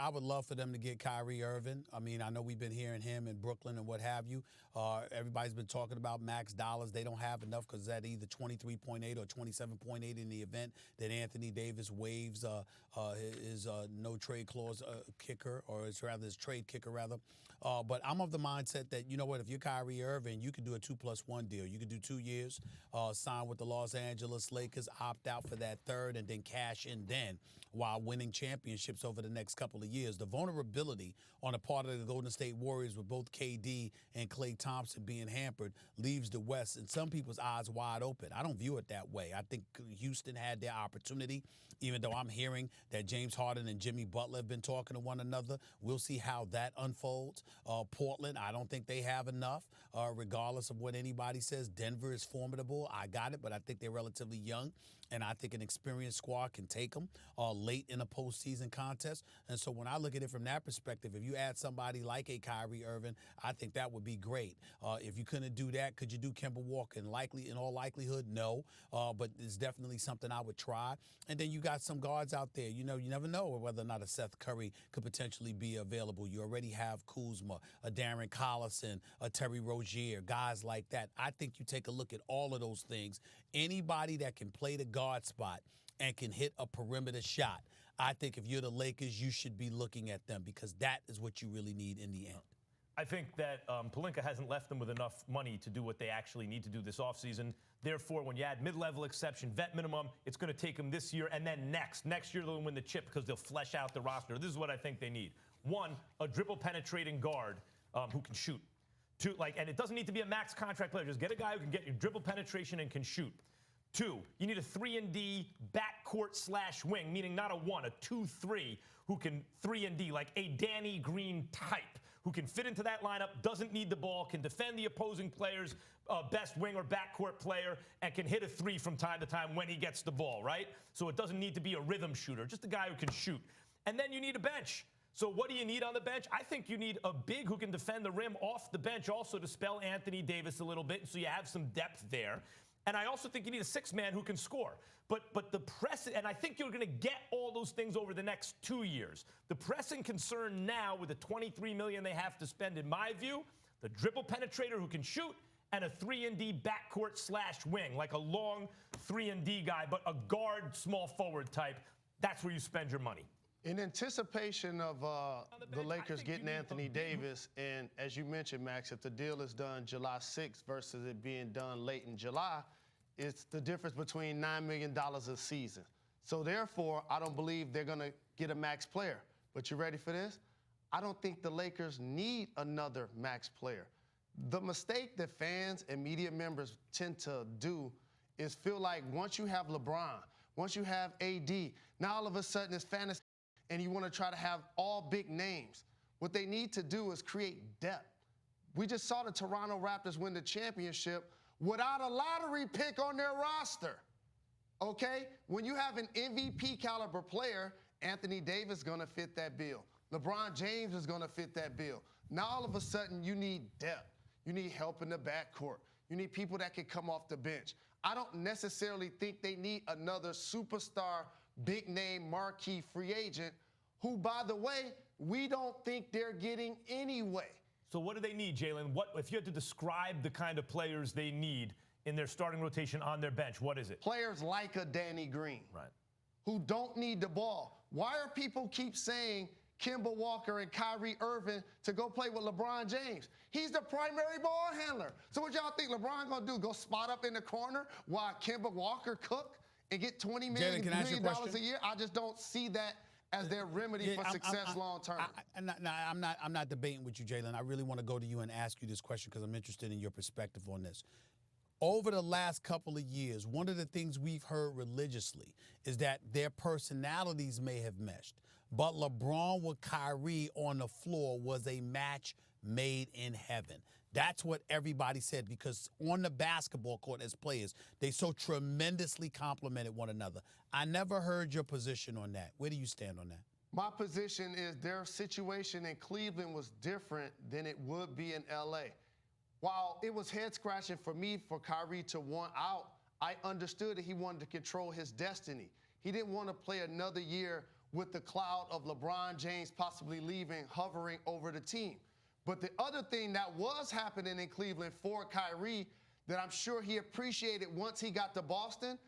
I would love for them to get Kyrie Irving. I mean, I know we've been hearing him in Brooklyn and what have you. Everybody's been talking about max dollars. They don't have enough because that either 23.8 or 27.8 in the event that Anthony Davis waives his no trade clause kicker, or it's rather his trade kicker rather. But I'm of the mindset that, you know what, if you're Kyrie Irving, you could do a 2+1 deal. You could do 2 years, sign with the Los Angeles Lakers, opt out for that third, and then cash in then while winning championships over the next couple of years. The vulnerability on the part of the Golden State Warriors with both KD and Klay Thompson being hampered leaves the West in some people's eyes wide open. I don't view it that way. I think Houston had their opportunity, even though I'm hearing that James Harden and Jimmy Butler have been talking to one another. We'll see how that unfolds. Portland, I don't think they have enough, regardless of what anybody says. Denver is formidable. I got it, but I think they're relatively young, and I think an experienced squad can take them late in a postseason contest. And so when I look at it from that perspective, if you add somebody like a Kyrie Irving, I think that would be great. If you couldn't do that, could you do Kemba Walker? In all likelihood, no. But it's definitely something I would try. And then you got some guards out there. You know, you never know whether or not a Seth Curry could potentially be available. You already have Kuzma, a Darren Collison, a Terry Rozier, guys like that. I think you take a look at all of those things. Anybody that can play the guard spot and can hit a perimeter shot, I think if you're the Lakers, you should be looking at them, because that is what you really need in the end. I think that Pelinka hasn't left them with enough money to do what they actually need to do this offseason. Therefore, when you add mid-level exception, vet minimum, it's going to take them this year, and then next year they'll win the chip because they'll flesh out the roster. This is what I think they need. One, a dribble-penetrating guard who can shoot. Two, and it doesn't need to be a max contract player. Just get a guy who can get you dribble penetration and can shoot. Two, you need a 3-and-D backcourt / wing, meaning not a 1, a 2-3, who can 3-and-D, like a Danny Green type, who can fit into that lineup, doesn't need the ball, can defend the opposing player's best wing or backcourt player, and can hit a 3 from time to time when he gets the ball, right? So it doesn't need to be a rhythm shooter, just a guy who can shoot. And then you need a bench. So what do you need on the bench? I think you need a big who can defend the rim off the bench also to spell Anthony Davis a little bit, so you have some depth there. And I also think you need a 6-man who can score. But the press, and I think you're going to get all those things over the next 2 years. The pressing concern now with the $23 million they have to spend, in my view, the dribble penetrator who can shoot, and a 3-and-D backcourt / wing, like a long 3-and-D guy, but a guard, small forward type. That's where you spend your money. In anticipation of the Lakers getting Anthony Davis, and as you mentioned, Max, if the deal is done July 6th versus it being done late in July, it's the difference between $9 million a season. So therefore, I don't believe they're going to get a max player. But you ready for this? I don't think the Lakers need another max player. The mistake that fans and media members tend to do is feel like once you have LeBron, once you have AD, now all of a sudden it's fantasy, and you want to try to have all big names. What they need to do is create depth. We just saw the Toronto Raptors win the championship without a lottery pick on their roster. Okay? When you have an MVP caliber player, Anthony Davis is going to fit that bill. LeBron James is going to fit that bill. Now all of a sudden you need depth. You need help in the backcourt. You need people that can come off the bench. I don't necessarily think they need another superstar, big-name, marquee free agent who, by the way, we don't think they're getting anyway. So what do they need, Jalen? What if you had to describe the kind of players they need in their starting rotation on their bench, what is it? Players like a Danny Green, right, who don't need the ball. Why are people keep saying Kemba Walker and Kyrie Irving to go play with LeBron James? He's the primary ball handler. So what y'all think LeBron gonna do? Go spot up in the corner while Kemba Walker cook and get $20 million a year? I just don't see that as their remedy for success long term. I'm not debating with you, Jalen. I really want to go to you and ask you this question because I'm interested in your perspective on this. Over the last couple of years, one of the things we've heard religiously is that their personalities may have meshed, but LeBron with Kyrie on the floor was a match made in heaven. That's what everybody said, because on the basketball court as players, they so tremendously complemented one another. I never heard your position on that. Where do you stand on that? My position is their situation in Cleveland was different than it would be in L.A. While it was head-scratching for me for Kyrie to want out, I understood that he wanted to control his destiny. He didn't want to play another year with the cloud of LeBron James possibly leaving hovering over the team. But the other thing that was happening in Cleveland for Kyrie that I'm sure he appreciated once he got to Boston,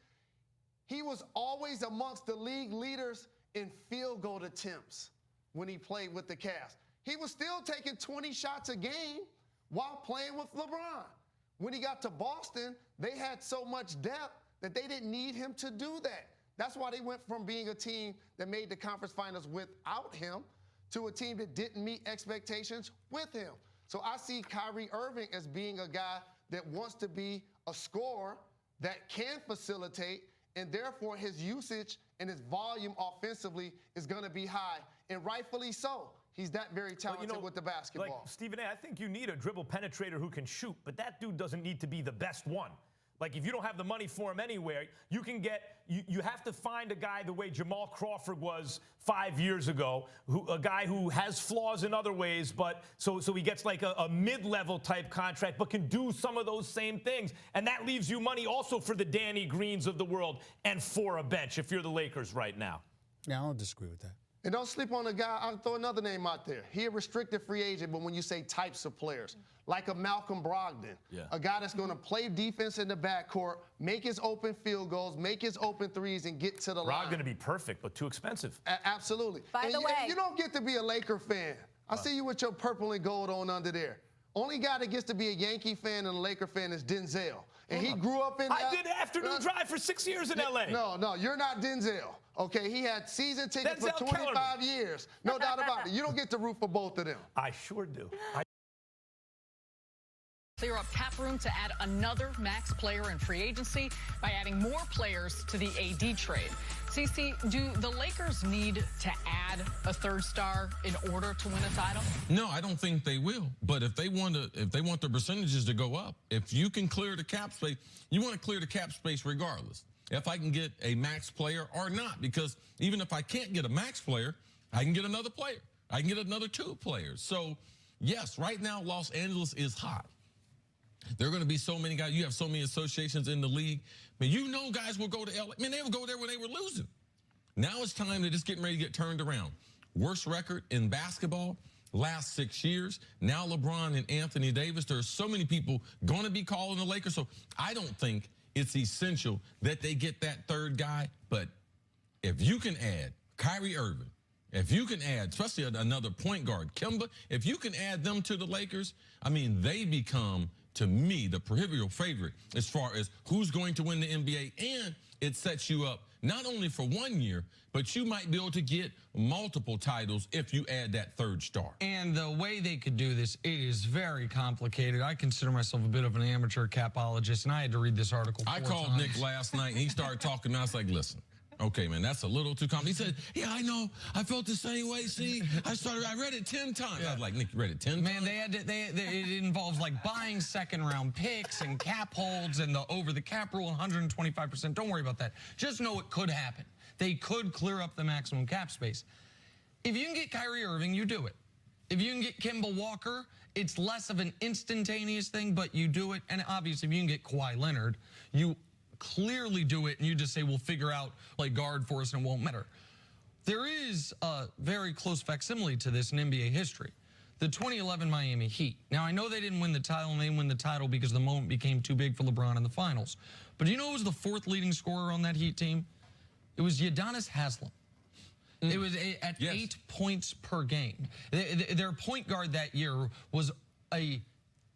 he was always amongst the league leaders in field goal attempts when he played with the Cavs. He was still taking 20 shots a game while playing with LeBron. When he got to Boston, they had so much depth that they didn't need him to do that. That's why they went from being a team that made the conference finals without him to a team that didn't meet expectations with him. So I see Kyrie Irving as being a guy that wants to be a scorer that can facilitate, and therefore his usage and his volume offensively is going to be high, and rightfully so. He's that very talented with the basketball. Like, Stephen A., I think you need a dribble penetrator who can shoot, but that dude doesn't need to be the best one. Like, if you don't have the money for him anywhere, you can get you have to find a guy the way Jamal Crawford was 5 years ago, a guy who has flaws in other ways, but so he gets like a mid-level type contract, but can do some of those same things. And that leaves you money also for the Danny Greens of the world and for a bench if you're the Lakers right now. Yeah, I don't disagree with that. And don't sleep on a guy. I'll throw another name out there. He a restricted free agent, but when you say types of players, like a Malcolm Brogdon, a guy that's going to play defense in the backcourt, make his open field goals, make his open threes, and get to the line. Brogdon going to be perfect, but too expensive. Absolutely. By the way, you don't get to be a Laker fan. I see you with your purple and gold on under there. Only guy that gets to be a Yankee fan and a Laker fan is Denzel. And he grew up in I did afternoon drive for 6 years in L.A. No, you're not Denzel. Okay, he had season tickets for 25 years. No doubt about it. You don't get to root for both of them. I sure do. Clear up cap room to add another max player in free agency by adding more players to the AD trade. CeCe, do the Lakers need to add a third star in order to win a title? No, I don't think they will. But if they want the percentages to go up, if you can clear the cap space, you want to clear the cap space regardless. If I can get a max player or not, because even if I can't get a max player, I can get another player. I can get another 2 players. So, yes, right now Los Angeles is hot. There are going to be so many guys. You have so many associations in the league. I mean, you know guys will go to LA. I mean, they would go there when they were losing. Now it's time to just getting ready to get turned around. Worst record in basketball last 6 years. Now LeBron and Anthony Davis. There are so many people going to be calling the Lakers. So I don't think it's essential that they get that third guy. But if you can add Kyrie Irving, if you can add, especially another point guard, Kemba, if you can add them to the Lakers, I mean, they become, to me, the proverbial favorite as far as who's going to win the NBA. And it sets you up not only for 1 year, but you might be able to get multiple titles if you add that third star. And the way they could do this, it is very complicated. I consider myself a bit of an amateur capologist, and I had to read this article 4 I called times. Nick last night, and he started talking, and I was like, listen. Okay, man, that's a little too complicated. He said, yeah, I know. I felt the same way. See, I read it 10 times. Yeah. I was like, Nick, you read it 10 times? Man, it involves like buying second-round picks and cap holds and the over-the-cap rule, 125%. Don't worry about that. Just know it could happen. They could clear up the maximum cap space. If you can get Kyrie Irving, you do it. If you can get Kemba Walker, it's less of an instantaneous thing, but you do it. And obviously, if you can get Kawhi Leonard, you clearly do it, and you just say, we'll figure out like guard for us and it won't matter. There is a very close facsimile to this in NBA history. The 2011 Miami Heat. Now, I know they didn't win the title, and they didn't win the title because the moment became too big for LeBron in the finals. But do you know who was the 4th leading scorer on that Heat team? It was Udonis Haslem. It was at 8 points per game. Their point guard that year was a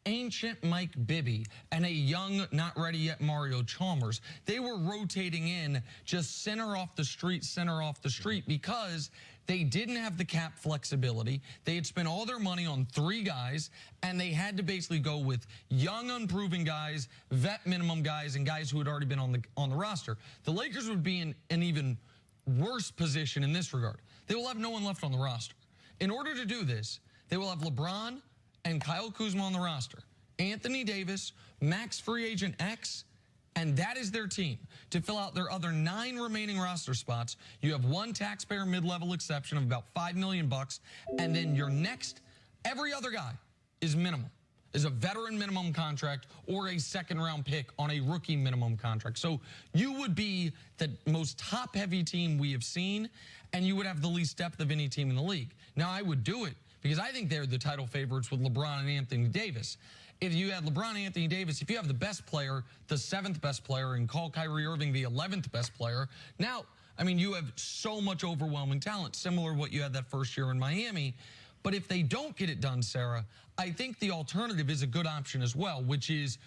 ancient Mike Bibby and a young, not ready yet Mario Chalmers. They were rotating in just center off the street because they didn't have the cap flexibility. They had spent all their money on 3 guys, and they had to basically go with young, unproven guys, vet minimum guys, and guys who had already been on the roster. The Lakers would be in an even worse position in this regard. They will have no one left on the roster. In order to do this, they will have LeBron and Kyle Kuzma on the roster, Anthony Davis, max free agent X, and that is their team. To fill out their other 9 remaining roster spots, you have 1 taxpayer mid-level exception of about $5 million, and then your next, every other guy is minimum. is a veteran minimum contract or a second-round pick on a rookie minimum contract. So you would be the most top-heavy team we have seen, and you would have the least depth of any team in the league. Now, I would do it because I think they're the title favorites with LeBron and Anthony Davis. If you had LeBron and Anthony Davis, if you have the best player, the 7th best player, and call Kyrie Irving the 11th best player, now, I mean, you have so much overwhelming talent, similar to what you had that first year in Miami. But if they don't get it done, Sarah, I think the alternative is a good option as well, which is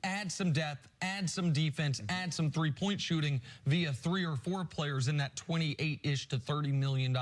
add some depth, add some defense, add some three-point shooting via 3 or 4 players in that $28-ish to $30 million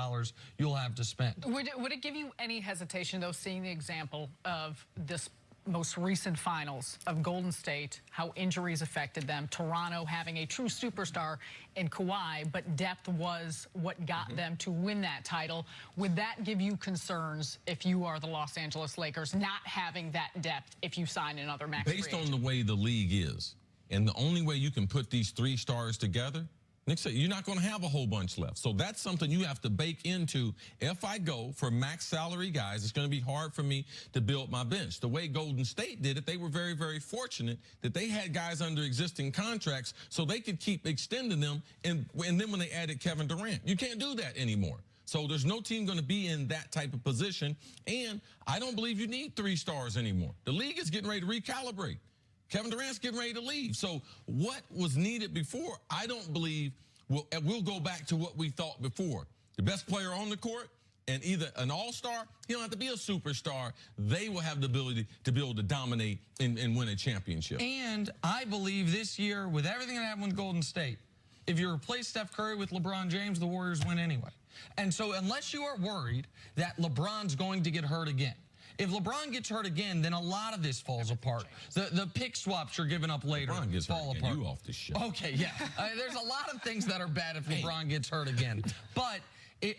you'll have to spend. Would it give you any hesitation, though, seeing the example of this most recent finals of Golden State, how injuries affected them, Toronto having a true superstar in Kawhi, but depth was what got them to win that title? Would that give you concerns if you are the Los Angeles Lakers, not having that depth if you sign another max free Based agent? on the way the league is, and the only way you can put these 3 stars together, Nick said, you're not going to have a whole bunch left. So that's something you have to bake into. If I go for max salary guys, it's going to be hard for me to build my bench. The way Golden State did it, they were very, very fortunate that they had guys under existing contracts so they could keep extending them. And then when they added Kevin Durant, you can't do that anymore. So there's no team going to be in that type of position. And I don't believe you need 3 stars anymore. The league is getting ready to recalibrate. Kevin Durant's getting ready to leave. So what was needed before, I don't believe we'll go back to what we thought before. The best player on the court and either an all-star, he don't have to be a superstar. They will have the ability to be able to dominate and win a championship. And I believe this year, with everything that happened with Golden State, if you replace Steph Curry with LeBron James, the Warriors win anyway. And so unless you are worried that LeBron's going to get hurt again, if LeBron gets hurt again, then a lot of this falls apart. The pick swaps you're giving up later fall apart. You off the show. Okay, yeah. There's a lot of things that are bad if LeBron gets hurt again. But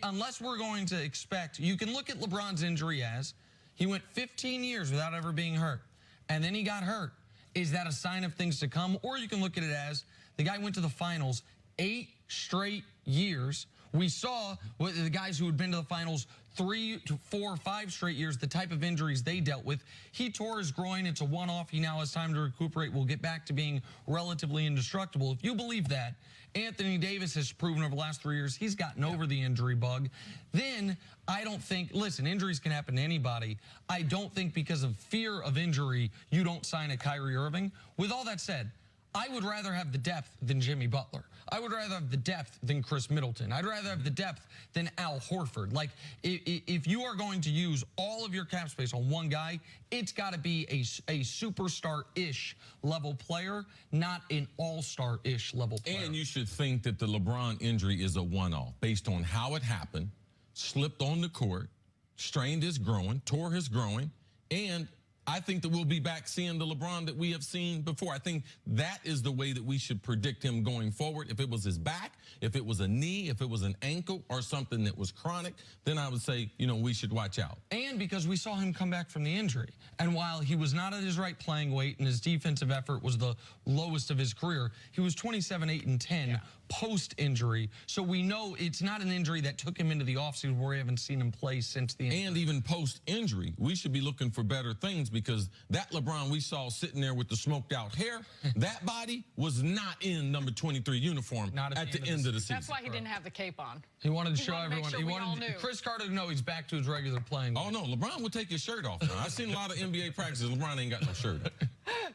unless we're going to expect, you can look at LeBron's injury as he went 15 years without ever being hurt, and then he got hurt. Is that a sign of things to come? Or you can look at it as the guy went to the finals 8 straight years. We saw with the guys who had been to the finals 3 to 4 or 5 straight years, the type of injuries they dealt with. He tore his groin. It's a one-off. He now has time to recuperate. We'll get back to being relatively indestructible. If you believe that, Anthony Davis has proven over the last 3 years he's gotten over the injury bug. Then I don't think, listen, injuries can happen to anybody. I don't think because of fear of injury, you don't sign a Kyrie Irving. With all that said, I would rather have the depth than Jimmy Butler. I would rather have the depth than Chris Middleton. I'd rather have the depth than Al Horford. Like, if you are going to use all of your cap space on one guy, it's got to be a superstar-ish level player, not an all-star-ish level player. And you should think that the LeBron injury is a one-off based on how it happened, slipped on the court, strained his groin, tore his groin, and I think that we'll be back seeing the LeBron that we have seen before. I think that is the way that we should predict him going forward. If it was his back, if it was a knee, if it was an ankle or something that was chronic, then I would say, you know, we should watch out. And because we saw him come back from the injury. And while he was not at his right playing weight and his defensive effort was the lowest of his career, he was 27, 8, and 10 post-injury. So we know it's not an injury that took him into the offseason where we haven't seen him play since the injury. And even post-injury, we should be looking for better things because that LeBron we saw sitting there with the smoked out hair, that body was not in number 23 uniform at the end of the season. That's why he didn't have the cape on. He wanted to show wanted to make everyone. sure we all knew. Chris Carter to know he's back to his regular playing. Oh, no, LeBron would take his shirt off now. I've seen a lot of NBA practices. LeBron ain't got no shirt.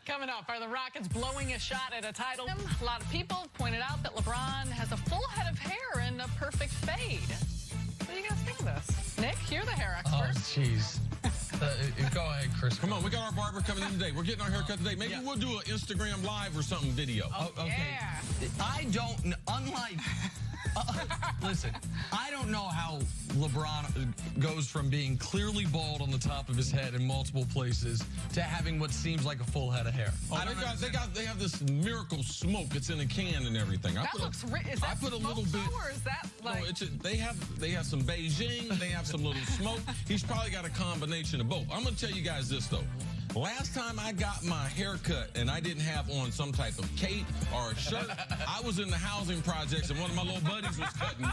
Coming up, are the Rockets blowing a shot at a title? A lot of people pointed out that LeBron has a full head of hair and a perfect fade. What do you guys think of this? Nick, you're the hair expert. Oh, jeez. Go ahead, Chris. Come on, we got our barber coming in today. We're getting our haircut today. Maybe we'll do an Instagram live or something video. Okay. Yeah. I don't, unlike, listen, I don't know how LeBron goes from being clearly bald on the top of his head in multiple places to having what seems like a full head of hair. Oh, they have this miracle smoke. It's in a can and everything. That looks rich. Is that I put a smoke little bit. Or is that like? No, they have some Beijing. They have some little smoke. He's probably got a combination of both. I'm going to tell you guys this though. Last time I got my hair cut and I didn't have on some type of cape or a shirt, I was in the housing projects and one of my little buddies was cutting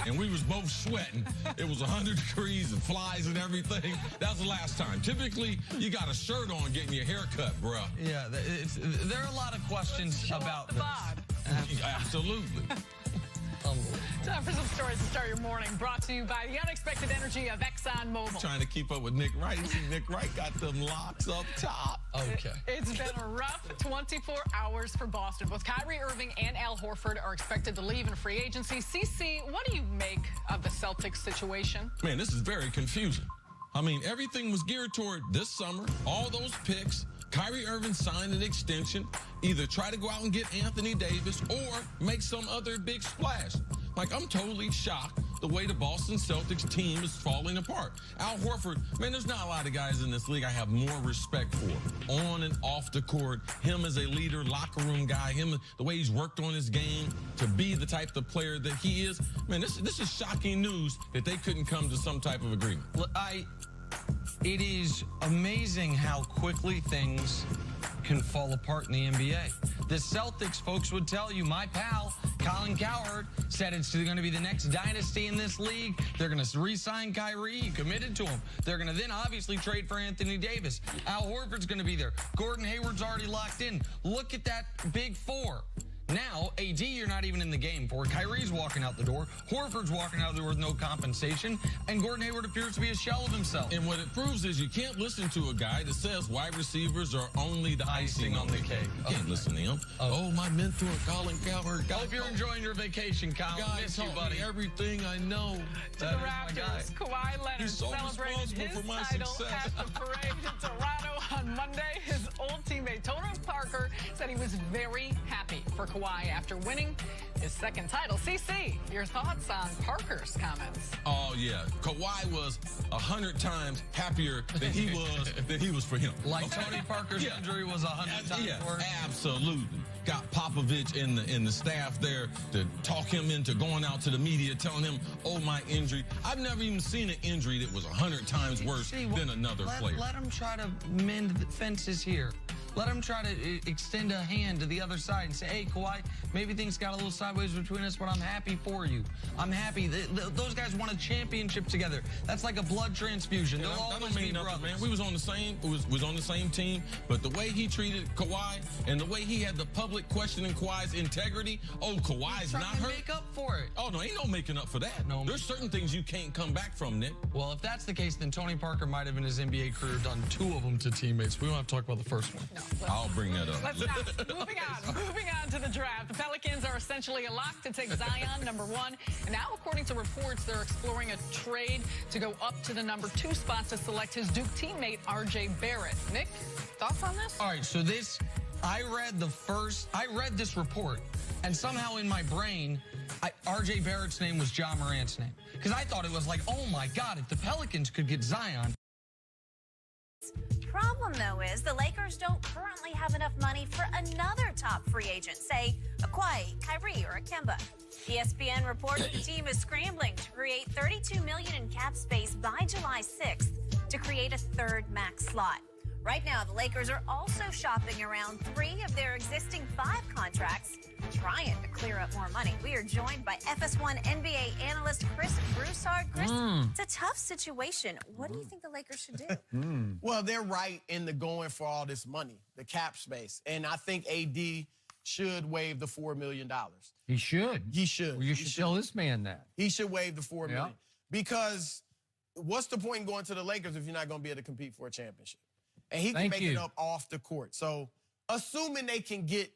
and we was both sweating. It was 100 degrees and flies and everything. That was the last time. Typically, you got a shirt on getting your hair cut, bruh. Yeah, there are a lot of questions about the this. bod. Absolutely. Time for some stories to start your morning. Brought to you by the unexpected energy of ExxonMobil. Trying to keep up with Nick Wright. See, Nick Wright got them locks up top. Okay. It's been a rough 24 hours for Boston. Both Kyrie Irving and Al Horford are expected to leave in free agency. CC, what do you make of the Celtics situation? Man, this is very confusing. I mean, everything was geared toward this summer, all those picks. Kyrie Irving signed an extension, either try to go out and get Anthony Davis or make some other big splash. Like, I'm totally shocked the way the Boston Celtics team is falling apart. Al Horford, man, there's not a lot of guys in this league I have more respect for. On and off the court, him as a leader, locker room guy, him, the way he's worked on his game to be the type of player that he is. Man, this is shocking news that they couldn't come to some type of agreement. It is amazing how quickly things can fall apart in the NBA. The Celtics folks would tell you, my pal, Colin Cowherd, said it's going to be the next dynasty in this league. They're going to re-sign Kyrie. He committed to him. They're going to then obviously trade for Anthony Davis. Al Horford's going to be there. Gordon Hayward's already locked in. Look at that big four. Now, AD, you're not even in the game for. Kyrie's walking out the door. Horford's walking out the door with no compensation. And Gordon Hayward appears to be a shell of himself. And what it proves is you can't listen to a guy that says wide receivers are only the icing on the cake. You can't listen to him. Oh, my mentor, Colin Cowherd. Hope you're enjoying your vacation, Colin. Miss you, buddy. Everything I know. To the Raptors, Kawhi Leonard He's so celebrated his responsible for my title success. at the parade in Toronto on Monday. His old teammate Tony Parker said he was very happy for Kawhi after winning his second title. CC, your thoughts on Parker's comments? Oh, yeah. Kawhi was 100 times happier than he was for him. Like Tony Parker's injury was 100 times worse? Absolutely. Got Popovich in the staff there to talk him into going out to the media, telling him, oh, my injury. I've never even seen an injury that was 100 times worse than another player. Let him try to mend the fences here. Let him try to extend a hand to the other side and say, hey, Kawhi, maybe things got a little sideways between us, but I'm happy for you. I'm happy. Those guys won a championship together. That's like a blood transfusion. They'll always be brothers. Man. We was on the same team, but the way he treated Kawhi and the way he had the public questioning Kawhi's integrity, oh, Kawhi's not hurt. Make up for it. Oh, no, ain't no making up for that. No, there's certain things you can't come back from, Nick. Well, if that's the case, then Tony Parker might have in his NBA career done 2 of them to teammates. We don't have to talk about the first one. No, I'll bring that up. Let's not. Moving on to the draft. The Pelicans are essentially a lock to take Zion, number 1. And now, according to reports, they're exploring a trade to go up to the number 2 spot to select his Duke teammate, RJ Barrett. Nick, thoughts on this? All right, so I read this report, and somehow in my brain, RJ Barrett's name was Ja Morant's name. Because I thought it was like, oh my God, if the Pelicans could get Zion. Problem, though, is the Lakers don't currently have enough money for another top free agent, say a Kawhi, Kyrie, or a Kemba. ESPN reports the team is scrambling to create $32 million in cap space by July 6th to create a third max slot. Right now, the Lakers are also shopping around 3 of their existing 5 contracts, trying to clear up more money. We are joined by FS1 NBA analyst Chris Broussard. Chris, it's a tough situation. What do you think the Lakers should do? Well, they're right in the going for all this money, the cap space. And I think AD should waive the $4 million. He should. He should. Well, you should tell this man that. He should waive the $4 million. Because what's the point in going to the Lakers if you're not going to be able to compete for a championship? And he can make it up off the court. So assuming they can get,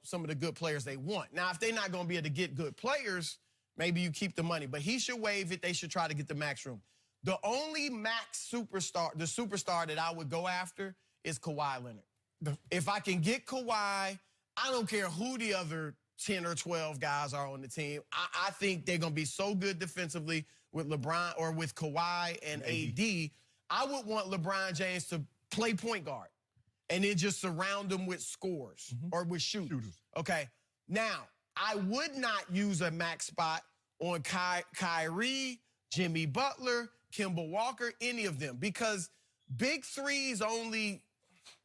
some of the good players they want. Now, if they're not going to be able to get good players, maybe you keep the money. But he should waive it. They should try to get the max room. The only max superstar, the superstar that I would go after is Kawhi Leonard. If I can get Kawhi, I don't care who the other 10 or 12 guys are on the team. I think they're going to be so good defensively with LeBron or with Kawhi and AD. I would want LeBron James to play point guard and then just surround them with scores or with shooters. Okay. Now, I would not use a max spot on Kyrie, Jimmy Butler, Kemba Walker, any of them, because big threes only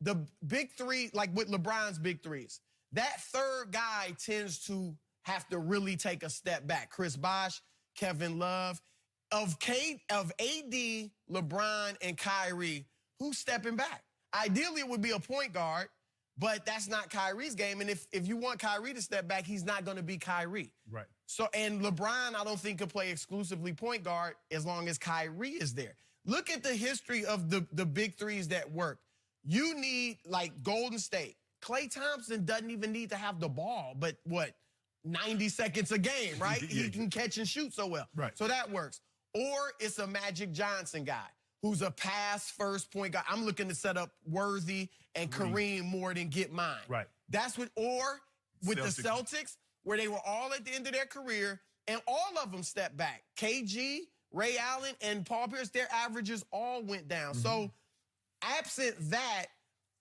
the big three, like with LeBron's big threes, that third guy tends to have to really take a step back. Chris Bosh, Kevin Love. Of AD, LeBron, and Kyrie, who's stepping back? Ideally, it would be a point guard, but that's not Kyrie's game. And if you want Kyrie to step back, he's not going to be Kyrie. Right. So, and LeBron, I don't think could play exclusively point guard as long as Kyrie is there. Look at the history of the big threes that work. You need, like, Golden State. Klay Thompson doesn't even need to have the ball, but 90 seconds a game, right? He can catch and shoot so well. Right. So that works. Or it's a Magic Johnson guy who's a pass-first point guy. I'm looking to set up Worthy and Kareem more than get mine. Right. That's what, or with Celtics. the Celtics, where they were all at the end of their career, and all of them stepped back. KG, Ray Allen, and Paul Pierce, their averages all went down. So absent that,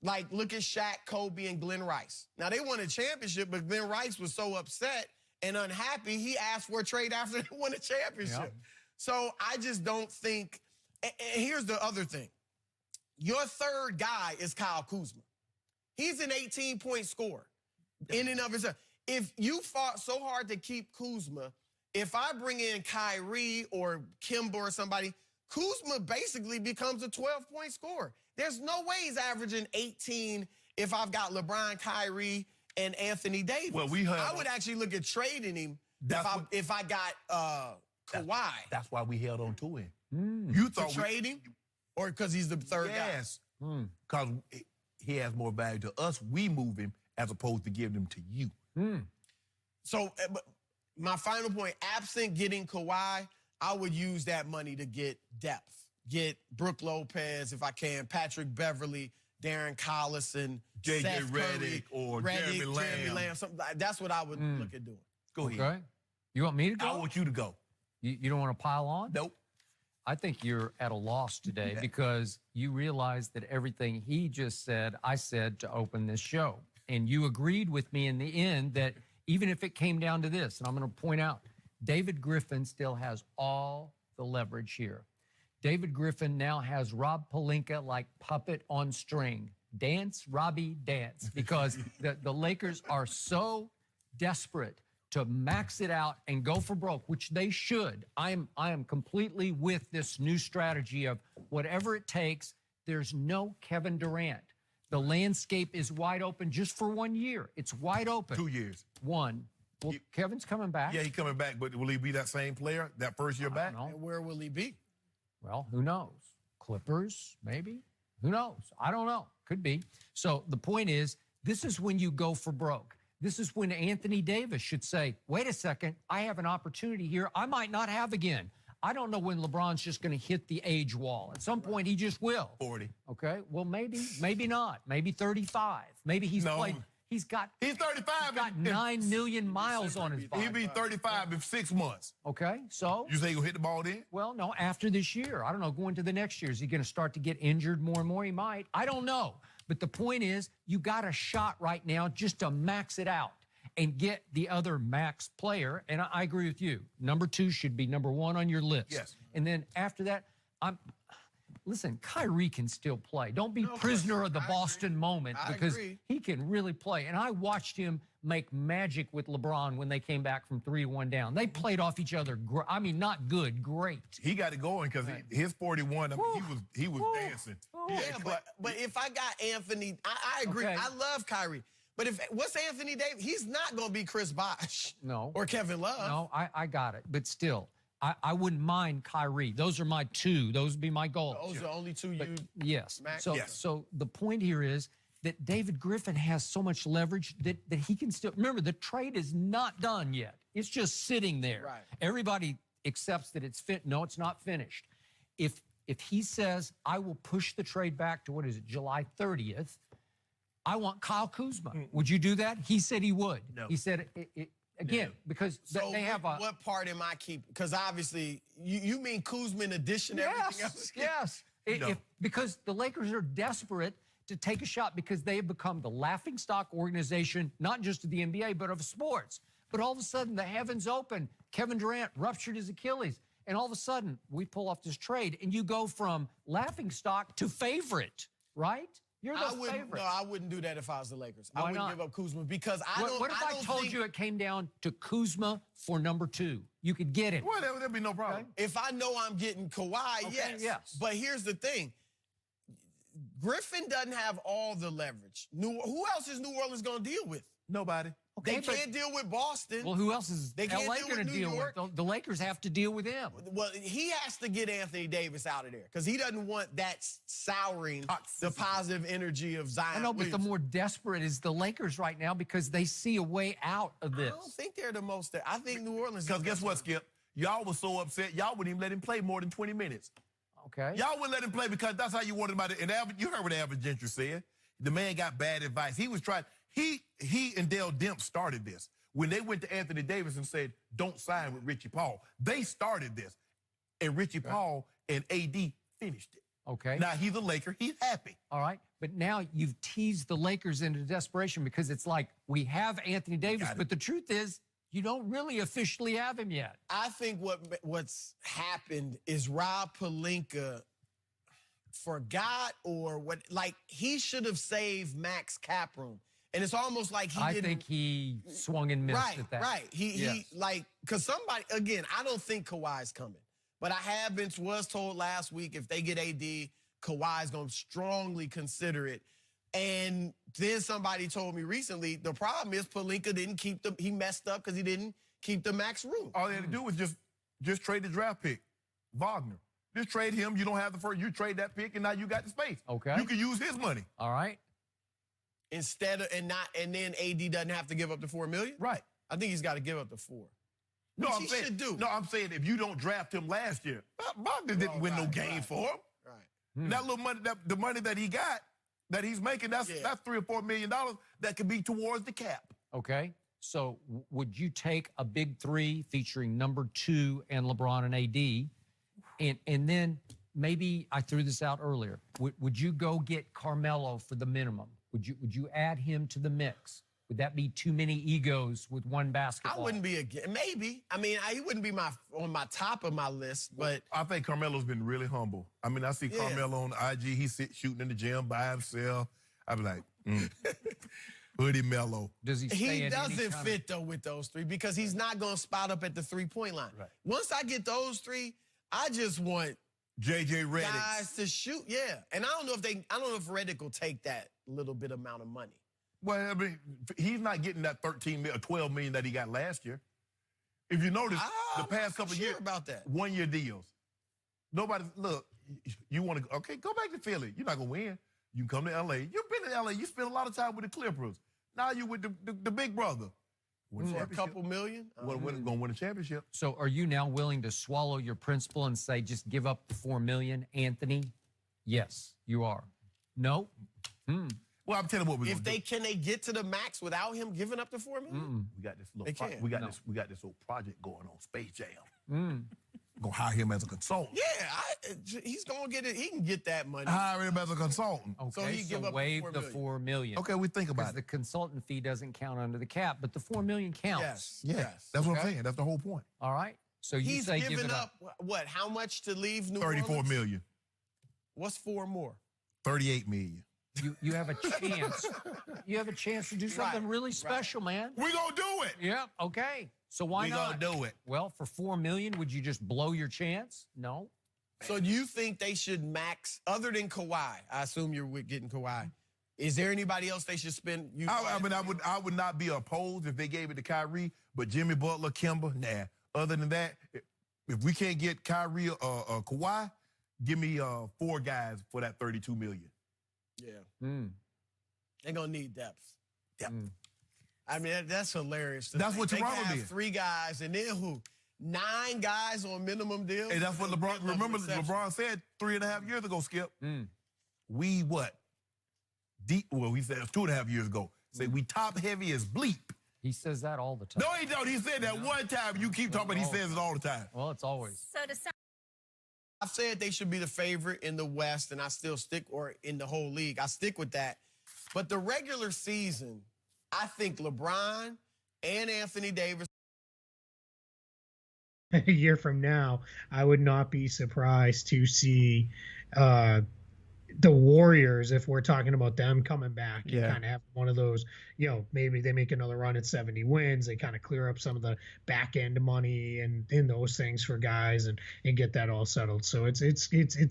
like, look at Shaq, Kobe, and Glenn Rice. Now, they won a championship, but Glenn Rice was so upset and unhappy, he asked for a trade after they won a championship. Yep. So I just don't think, and here's the other thing. Your third guy is Kyle Kuzma. He's an 18-point scorer in and of himself. If you fought so hard to keep Kuzma, if I bring in Kyrie or Kimba or somebody, Kuzma basically becomes a 12-point scorer. There's no way he's averaging 18 if I've got LeBron, Kyrie, and Anthony Davis. Well, I would actually look at trading him if I got Kawhi. That's why we held on to him. You thought trade him? Or because he's the third guy? Yes. Because he has more value to us. We move him as opposed to giving him to you. So, but my final point, absent getting Kawhi, I would use that money to get depth. Get Brook Lopez, if I can, Patrick Beverly, Darren Collison, J.J. Seth Redick Curry, or Jeremy Lamb. That's what I would look at doing. Go ahead. Okay. You want me to go? I want you to go. You don't want to pile on? Nope. I think you're at a loss today because you realize that everything he just said, I said to open this show. And you agreed with me in the end that even if it came down to this, and I'm going to point out, David Griffin still has all the leverage here. David Griffin now has Rob Pelinka like puppet on string. Dance, Robbie, dance. Because the Lakers are so desperate to max it out and go for broke, which they should. I am completely with this new strategy of whatever it takes. There's no Kevin Durant. The landscape is wide open just for 1 year. It's wide open. 2 years. One. Well, Kevin's coming back. Yeah, he's coming back, but will he be that same player that first year back? And where will he be? Well, who knows? Clippers, maybe? Who knows? I don't know. Could be. So the point is, this is when you go for broke. This is when Anthony Davis should say, wait a second, I have an opportunity here I might not have again. I don't know when LeBron's just going to hit the age wall. At some point, he just will. 40. Okay, well, maybe not. Maybe 35. Maybe he's played. He's 35. He's got 9 million miles on his body. He'll be 35 in 6 months. Okay, so? You say he'll hit the ball then? Well, no, after this year. I don't know, going to the next year. Is he going to start to get injured more and more? He might. I don't know. But the point is, you got a shot right now just to max it out and get the other max player. And I agree with you. Number 2 should be number 1 on your list. Yes. And then after that, listen, Kyrie can still play. Don't be prisoner of the Boston moment because he can really play. And I watched him make magic with LeBron when they came back from 3-1 down. They played off each other. I mean, not good, great. He got it going because his 41, I mean, he was dancing. Yeah, but if I got Anthony, I agree. Okay. I love Kyrie. But what's Anthony Davis? He's not going to be Chris Bosh. No. Or Kevin Love. No, I got it. But still, I wouldn't mind Kyrie. Those are my 2. Those would be my goals. Those are the only 2 you... Yes. Max? So the point here is that David Griffin has so much leverage that he can still... Remember, the trade is not done yet. It's just sitting there. Right. Everybody accepts that it's fit. No, it's not finished. If he says, I will push the trade back to, what is it, July 30th, I want Kyle Kuzma. Would you do that? He said he would. No. He said, again, because So they have a... what part am I keeping? Because obviously, you mean Kuzma in addition to everything else? Yes. Because the Lakers are desperate to take a shot because they have become the laughingstock organization, not just of the NBA, but of sports. But all of a sudden, the heavens open. Kevin Durant ruptured his Achilles. And all of a sudden, we pull off this trade, and you go from laughingstock to favorite, right? You're the favorite. No, I wouldn't do that if I was the Lakers. Why I wouldn't not? give up Kuzma because What if I told you it came down to Kuzma for number 2? You could get him. Well, there'd be no problem. If I know I'm getting Kawhi, yes. But here's the thing. Griffin doesn't have all the leverage. Who else is New Orleans going to deal with? Nobody. They can't deal with Boston. Well, who else is They can't LA deal going with to New deal York. with? The Lakers have to deal with him. Well, he has to get Anthony Davis out of there because he doesn't want that souring the positive energy of Zion. I know, but the more desperate is the Lakers right now because they see a way out of this. I don't think they're the most. I think New Orleans. Because guess what, Skip? Y'all was so upset, y'all wouldn't even let him play more than 20 minutes. Okay. Y'all wouldn't let him play because that's how you wanted him out. And you heard what Average Gentry said. The man got bad advice. He was trying. He and Dale Demp started this. When they went to Anthony Davis and said, don't sign with Richie Paul, they started this. And Richie Paul and AD finished it. Okay. Now he's a Laker. He's happy. All right. But now you've teased the Lakers into desperation because it's like we have Anthony Davis, but the truth is you don't really officially have him yet. I think what's happened is Rob Pelinka forgot or what, like he should have saved max cap room. And it's almost like he didn't. I think he swung and missed at that. Right. He like, because somebody, again, I don't think Kawhi's coming. But I was told last week if they get AD, Kawhi's going to strongly consider it. And then somebody told me recently, the problem is Pelinka didn't keep he messed up because he didn't keep the max room. All they had to do was just trade the draft pick, Wagner. Just trade him. You don't have the first. You trade that pick, and now you got the space. Okay. You can use his money. All right. Instead of, and then AD doesn't have to give up the $4 million? Right. I think he's got to give up the 4. No, Which he should do. No, I'm saying if you don't draft him last year, Wagner didn't win no game for him. Right. That little money, the money that he got, that he's making, that's $3 or $4 million that could be towards the cap. Okay. So would you take a big 3 featuring number 2 and LeBron and AD, and then maybe I threw this out earlier. Would you go get Carmelo for the minimum? Would you add him to the mix? Would that be too many egos with one basketball? I wouldn't be maybe. I mean, he wouldn't be on my top of my list, but I think Carmelo's been really humble. I mean, I see Carmelo on IG. He's shooting in the gym by himself. I'd be like, Hoodie Melo. Does he? He doesn't fit though with those 3 because he's not going to spot up at the 3-point line. Right. Once I get those 3, I just want JJ Redick guys to shoot. Yeah, and I don't know if Redick will take that little bit amount of money. Well, I mean, he's not getting that 13 million or 12 million that he got last year. If you notice, the past couple years, about that 1-year deals. Nobody, look, you want to, okay, go back to Philly. You're not going to win. You can come to LA. You've been in LA. You spent a lot of time with the Clippers. Now you with the big brother. For a couple million? Going to win a championship. So are you now willing to swallow your principle and say, just give up the $4 million, Anthony? Yes, you are. No? Well, I'm telling you what we're going to do. Can they get to the max without him giving up the $4 million? We got this little. They can't. We got this little project going on, Space Jam. We're gonna hire him as a consultant. Yeah, he's gonna get it. He can get that money. Hire him as a consultant. Okay, So he give up waive the the $4 $4 million. Okay, we think Because about the it. consultant fee doesn't count under the cap, but the $4 million counts. Yeah, that's what I'm saying. That's the whole point. All right. So you He's say give giving it up what? How much to leave New Orleans? 34 million. What's 4 more? 38 million. You have a chance. You have a chance to do something really special, man. We gonna do it. Yeah. Okay. So why We not? gonna do it. Well, for $4 million, would you just blow your chance? No. So do you think they should max, other than Kawhi? I assume you're getting Kawhi. Is there anybody else they should spend? I mean, I would not be opposed if they gave it to Kyrie, but Jimmy Butler, Kemba, nah. Other than that, if we can't get Kyrie or Kawhi, give me 4 guys for that $32 million. Yeah. They're gonna need depth. I mean, that's hilarious. That's what Toronto have did. 3 guys, and then who? 9 guys on minimum deals. And that's what LeBron. Remember, LeBron said 3.5 years ago. Skip, we what? Well, he said 2.5 years ago. Say we top heavy as bleep. He says that all the time. No, he don't. He said that one time. You keep talking about he says it all the time. Well, it's always. So to sum I've said they should be the favorite in the West, and I still stick, or in the whole league. I stick with that. But the regular season, I think LeBron and Anthony Davis. A year from now, I would not be surprised to see the Warriors, if we're talking about them coming back, you Yeah. kind of have one of those, maybe they make another run at 70 wins. They kind of clear up some of the back end money and those things for guys and get that all settled. So it's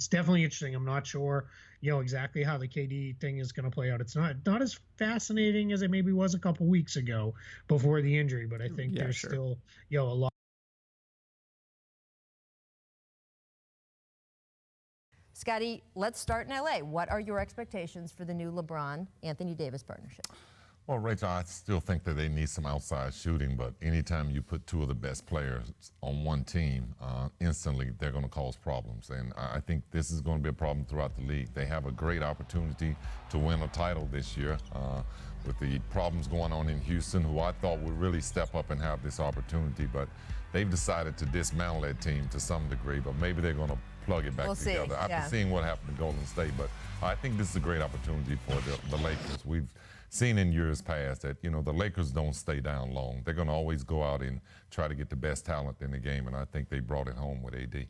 definitely interesting. I'm not sure, exactly how the KD thing is going to play out. It's not as fascinating as it maybe was a couple weeks ago before the injury, but I think there's still, a lot. Scotty, let's start in LA. What are your expectations for the new LeBron-Anthony Davis partnership? Well, Rachel, I still think that they need some outside shooting, but anytime you put two of the best players on one team, instantly they're going to cause problems. And I think this is going to be a problem throughout the league. They have a great opportunity to win a title this year with the problems going on in Houston, who I thought would really step up and have this opportunity, but they've decided to dismantle that team to some degree, but maybe they're going to plug it back together after seeing what happened to Golden State. But I think this is a great opportunity for the Lakers. We've seen in years past that, the Lakers don't stay down long. They're going to always go out and try to get the best talent in the game, and I think they brought it home with AD.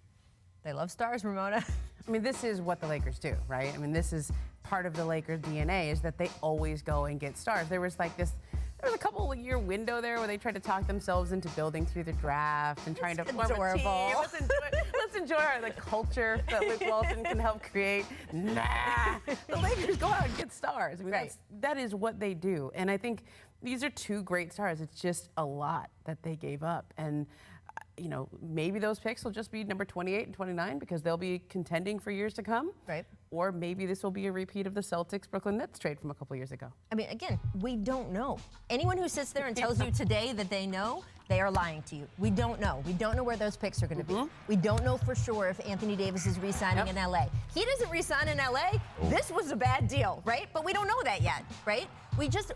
They love stars, Ramona. I mean, this is what the Lakers do, right? I mean, this is part of the Lakers' DNA is that they always go and get stars. There was a couple-year window there where they tried to talk themselves into building through the draft and trying to form a team. Let's enjoy the culture that Luke Walton can help create. Nah, the Lakers go out and get stars. I mean, that is what they do. And I think these are two great stars. It's just a lot that they gave up. And maybe those picks will just be number 28 and 29 because they'll be contending for years to come. Right. Or maybe this will be a repeat of the Celtics-Brooklyn Nets trade from a couple years ago. I mean, again, we don't know. Anyone who sits there and tells you today that they know, they are lying to you. We don't know. We don't know where those picks are going to be. We don't know for sure if Anthony Davis is re-signing in LA. He doesn't re-sign in LA. This was a bad deal, right? But we don't know that yet, right?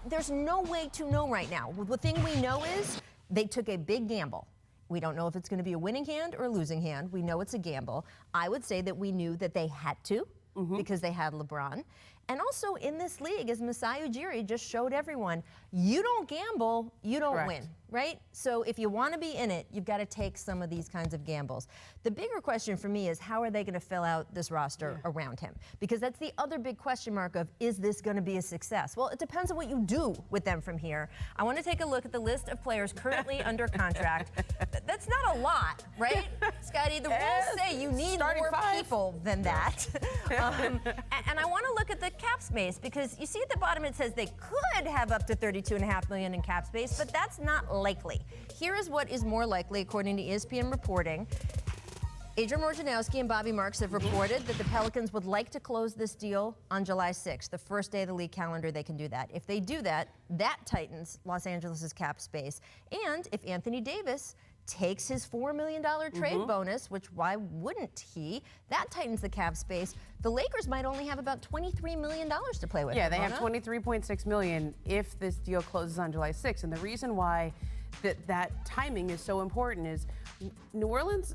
There's no way to know right now. The thing we know is they took a big gamble. We don't know if it's going to be a winning hand or a losing hand. We know it's a gamble. I would say that we knew that they had to because they had LeBron. And also in this league, as Masai Ujiri just showed everyone, you don't gamble, you don't win, right? So if you want to be in it, you've got to take some of these kinds of gambles. The bigger question for me is how are they going to fill out this roster around him? Because that's the other big question mark of, is this going to be a success? Well, it depends on what you do with them from here. I want to take a look at the list of players currently under contract. That's not a lot, right? Scotty, the rules say you need more people than that. And I want to look at the cap space because you see at the bottom it says they could have up to $32.5 million in cap space, but that's not likely. Here is what is more likely according to ESPN reporting. Adrian Wojnarowski and Bobby Marks have reported that the Pelicans would like to close this deal on July 6th, the first day of the league calendar they can do that. If they do that, that tightens Los Angeles' cap space. And if Anthony Davis takes his $4 million trade bonus, which why wouldn't he? That tightens the cap space. The Lakers might only have about $23 million to play with. Yeah, they have $23.6 million if this deal closes on July 6th. And the reason why that timing is so important is New Orleans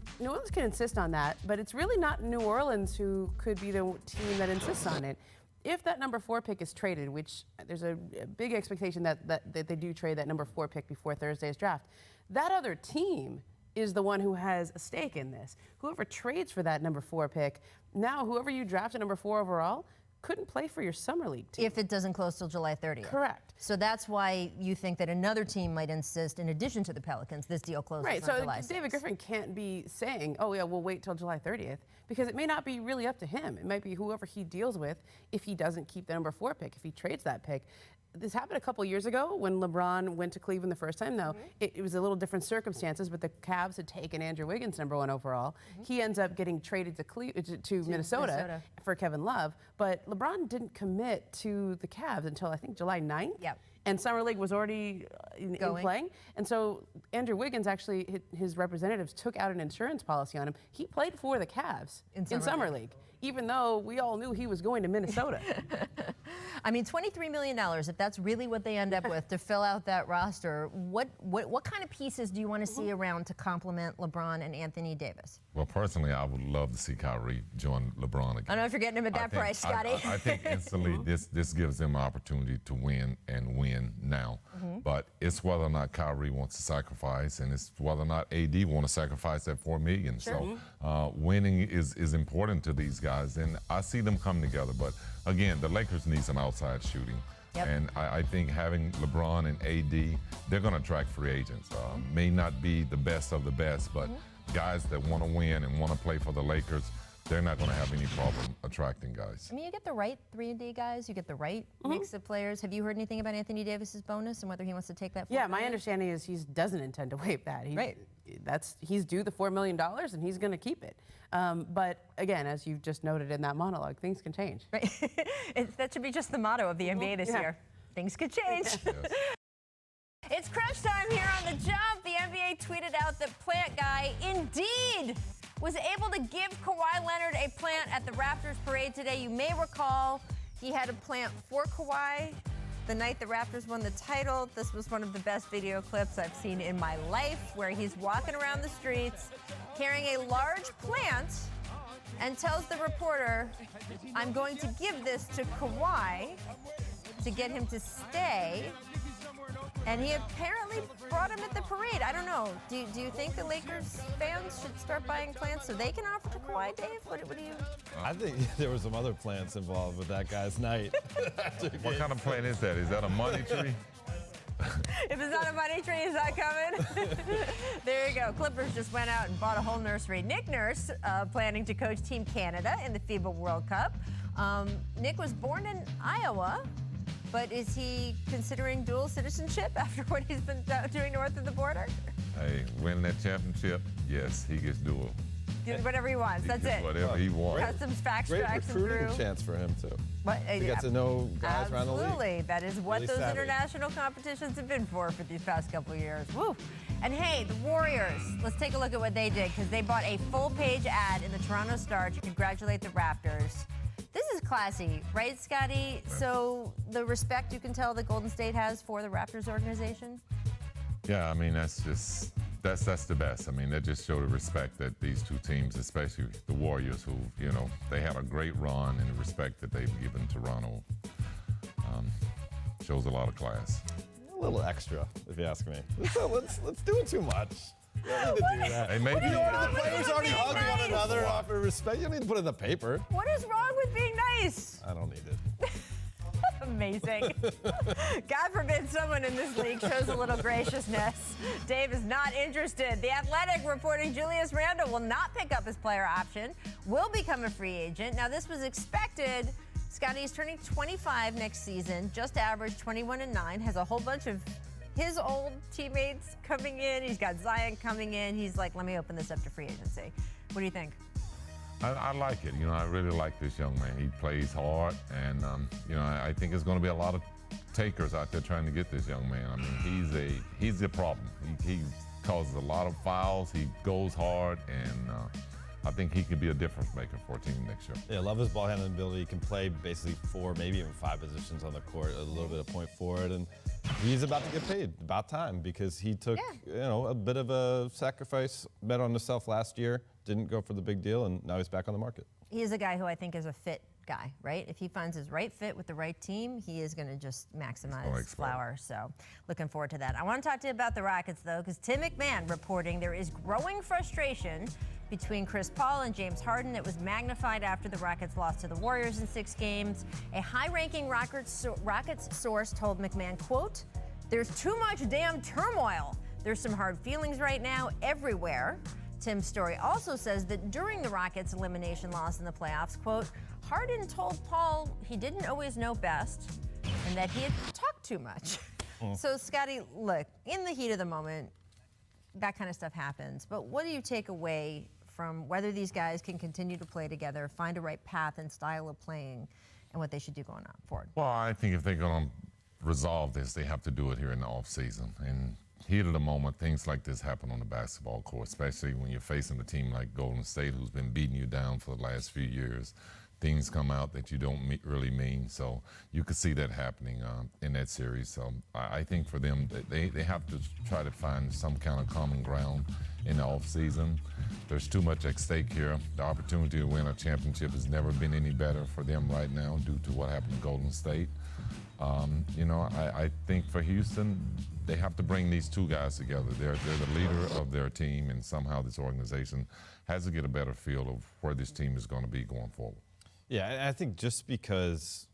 can insist on that, but it's really not New Orleans who could be the team that insists on it. If that number 4 pick is traded, which there's a big expectation that they do trade that number 4 pick before Thursday's draft, that other team is the one who has a stake in this. Whoever trades for that number 4 pick, now whoever you draft at number 4 overall couldn't play for your summer league team. If it doesn't close till July 30th. Correct. So that's why you think that another team might insist, in addition to the Pelicans, this deal closes on July 6th. So David Griffin can't be saying, oh yeah, we'll wait till July 30th, because it may not be really up to him. It might be whoever he deals with if he doesn't keep the number 4 pick, if he trades that pick. This happened a couple years ago when LeBron went to Cleveland the first time. Now, it was a little different circumstances, but the Cavs had taken Andrew Wiggins number 1 overall. He ends up getting traded to Minnesota for Kevin Love, but LeBron didn't commit to the Cavs until I think July 9th. Yep. And Summer League was already in playing. And so Andrew Wiggins actually, his representatives took out an insurance policy on him. He played for the Cavs in Summer League, even though we all knew he was going to Minnesota. I mean, $23 million, if that's really what they end up with to fill out that roster, what kind of pieces do you want to see around to complement LeBron and Anthony Davis? Well, personally, I would love to see Kyrie join LeBron again. I don't know if you're getting him at that price, Scotty. I think instantly this gives them an opportunity to win and win now. But it's whether or not Kyrie wants to sacrifice, and it's whether or not AD want to sacrifice that $4 million. Sure. So winning is important to these guys, and I see them come together. But again, the Lakers need some outside shooting. Yep. And I think having LeBron and AD, they're going to attract free agents. May not be the best of the best, but guys that want to win and want to play for the Lakers, they're not going to have any problem attracting guys. I mean, you get the right 3-and-D guys, you get the right mix of players. Have you heard anything about Anthony Davis's bonus and whether he wants to take that? Yeah, my understanding is he doesn't intend to waive that. He's due the $4 million and he's going to keep it. But again, as you've just noted in that monologue, things can change. Right. That should be just the motto of the NBA this year. Things could change. Yes. It's crunch time here on The Jump. The NBA tweeted out that Plant Guy indeed was able to give Kawhi Leonard a plant at the Raptors parade today. You may recall he had a plant for Kawhi the night the Raptors won the title. This was one of the best video clips I've seen in my life, where he's walking around the streets carrying a large plant and tells the reporter, I'm going to give this to Kawhi to get him to stay. And he apparently brought him at the parade. I don't know. Do you think the Lakers fans should start buying plants so they can offer to Kawhi, Dave? What do you? I think there were some other plants involved with that guy's night. What kind of plant is that? Is that a money tree? If it's not a money tree, is that coming? There you go. Clippers just went out and bought a whole nursery. Nick Nurse, planning to coach Team Canada in the FIBA World Cup. Nick was born in Iowa, but is he considering dual citizenship after what he's been doing north of the border? Hey, winning that championship, yes, he gets dual. Do whatever he wants. That's gets it. Whatever he wants. Customs fact Great tracks him recruiting through. chance for him, too. But, To get to know guys around the league. Absolutely. That is what Really those savvy. international competitions have been for these past couple of years. Woo. And hey, the Warriors, let's take a look at what they did, because they bought a full-page ad in the Toronto Star to congratulate the Raptors. This is classy, right, Scotty? So the respect you can tell that Golden State has for the Raptors organization? Yeah, I mean, that's the best. I mean, that just showed the respect that these two teams, especially the Warriors, who, they had a great run, and the respect that they've given Toronto shows a lot of class. A little extra, if you ask me. Let's do it too much. You don't need to do that. Hey, maybe The players already hug one another, offer respect. You don't need to put it in the paper. What is wrong with being nice? I don't need it. Amazing. God forbid someone in this league shows a little graciousness. Dave is not interested. The Athletic reporting Julius Randle will not pick up his player option, will become a free agent. Now, this was expected. Scotty's turning 25 next season, just averaged 21-9, has a whole bunch of his old teammates coming in. He's got Zion coming in. He's like, let me open this up to free agency. What do you think? I like it. I really like this young man. He plays hard, and I think there's going to be a lot of takers out there trying to get this young man. I mean, he's a problem. He causes a lot of fouls. He goes hard, and I think he could be a difference maker for a team next year. Yeah, love his ball handling ability. He can play basically 4, maybe even 5 positions on the court, a little bit of point forward, and he's about to get paid. About time, because he took a bit of a sacrifice, bet on himself last year, didn't go for the big deal, and now he's back on the market. He is a guy who I think is a fit guy, right? If he finds his right fit with the right team, he is going to just maximize his flower. So looking forward to that. I want to talk to you about the Rockets, though, because Tim McMahon reporting there is growing frustration between Chris Paul and James Harden. It was magnified after the Rockets lost to the Warriors in 6 games. A high-ranking Rockets source told McMahon, quote, "There's too much damn turmoil. There's some hard feelings right now everywhere." Tim's story also says that during the Rockets' elimination loss in the playoffs, quote, Harden told Paul he didn't always know best and that he had talked too much. So, Scotty, look, in the heat of the moment, that kind of stuff happens. But what do you take away from whether these guys can continue to play together, find a right path and style of playing, and what they should do going on forward? Well, I think if they're going to resolve this, they have to do it here in the offseason. And heat of the moment, things like this happen on the basketball court, especially when you're facing a team like Golden State, who's been beating you down for the last few years. Things come out that you don't really mean. So you could see that happening in that series. So I think for them, they have to try to find some kind of common ground in the offseason. There's too much at stake here. The opportunity to win a championship has never been any better for them right now due to what happened to Golden State. You know, I think for Houston, they have to bring these two guys together. They're the leader of their team, and somehow this organization has to get a better feel of where this team is going to be going forward. Yeah, and I think just because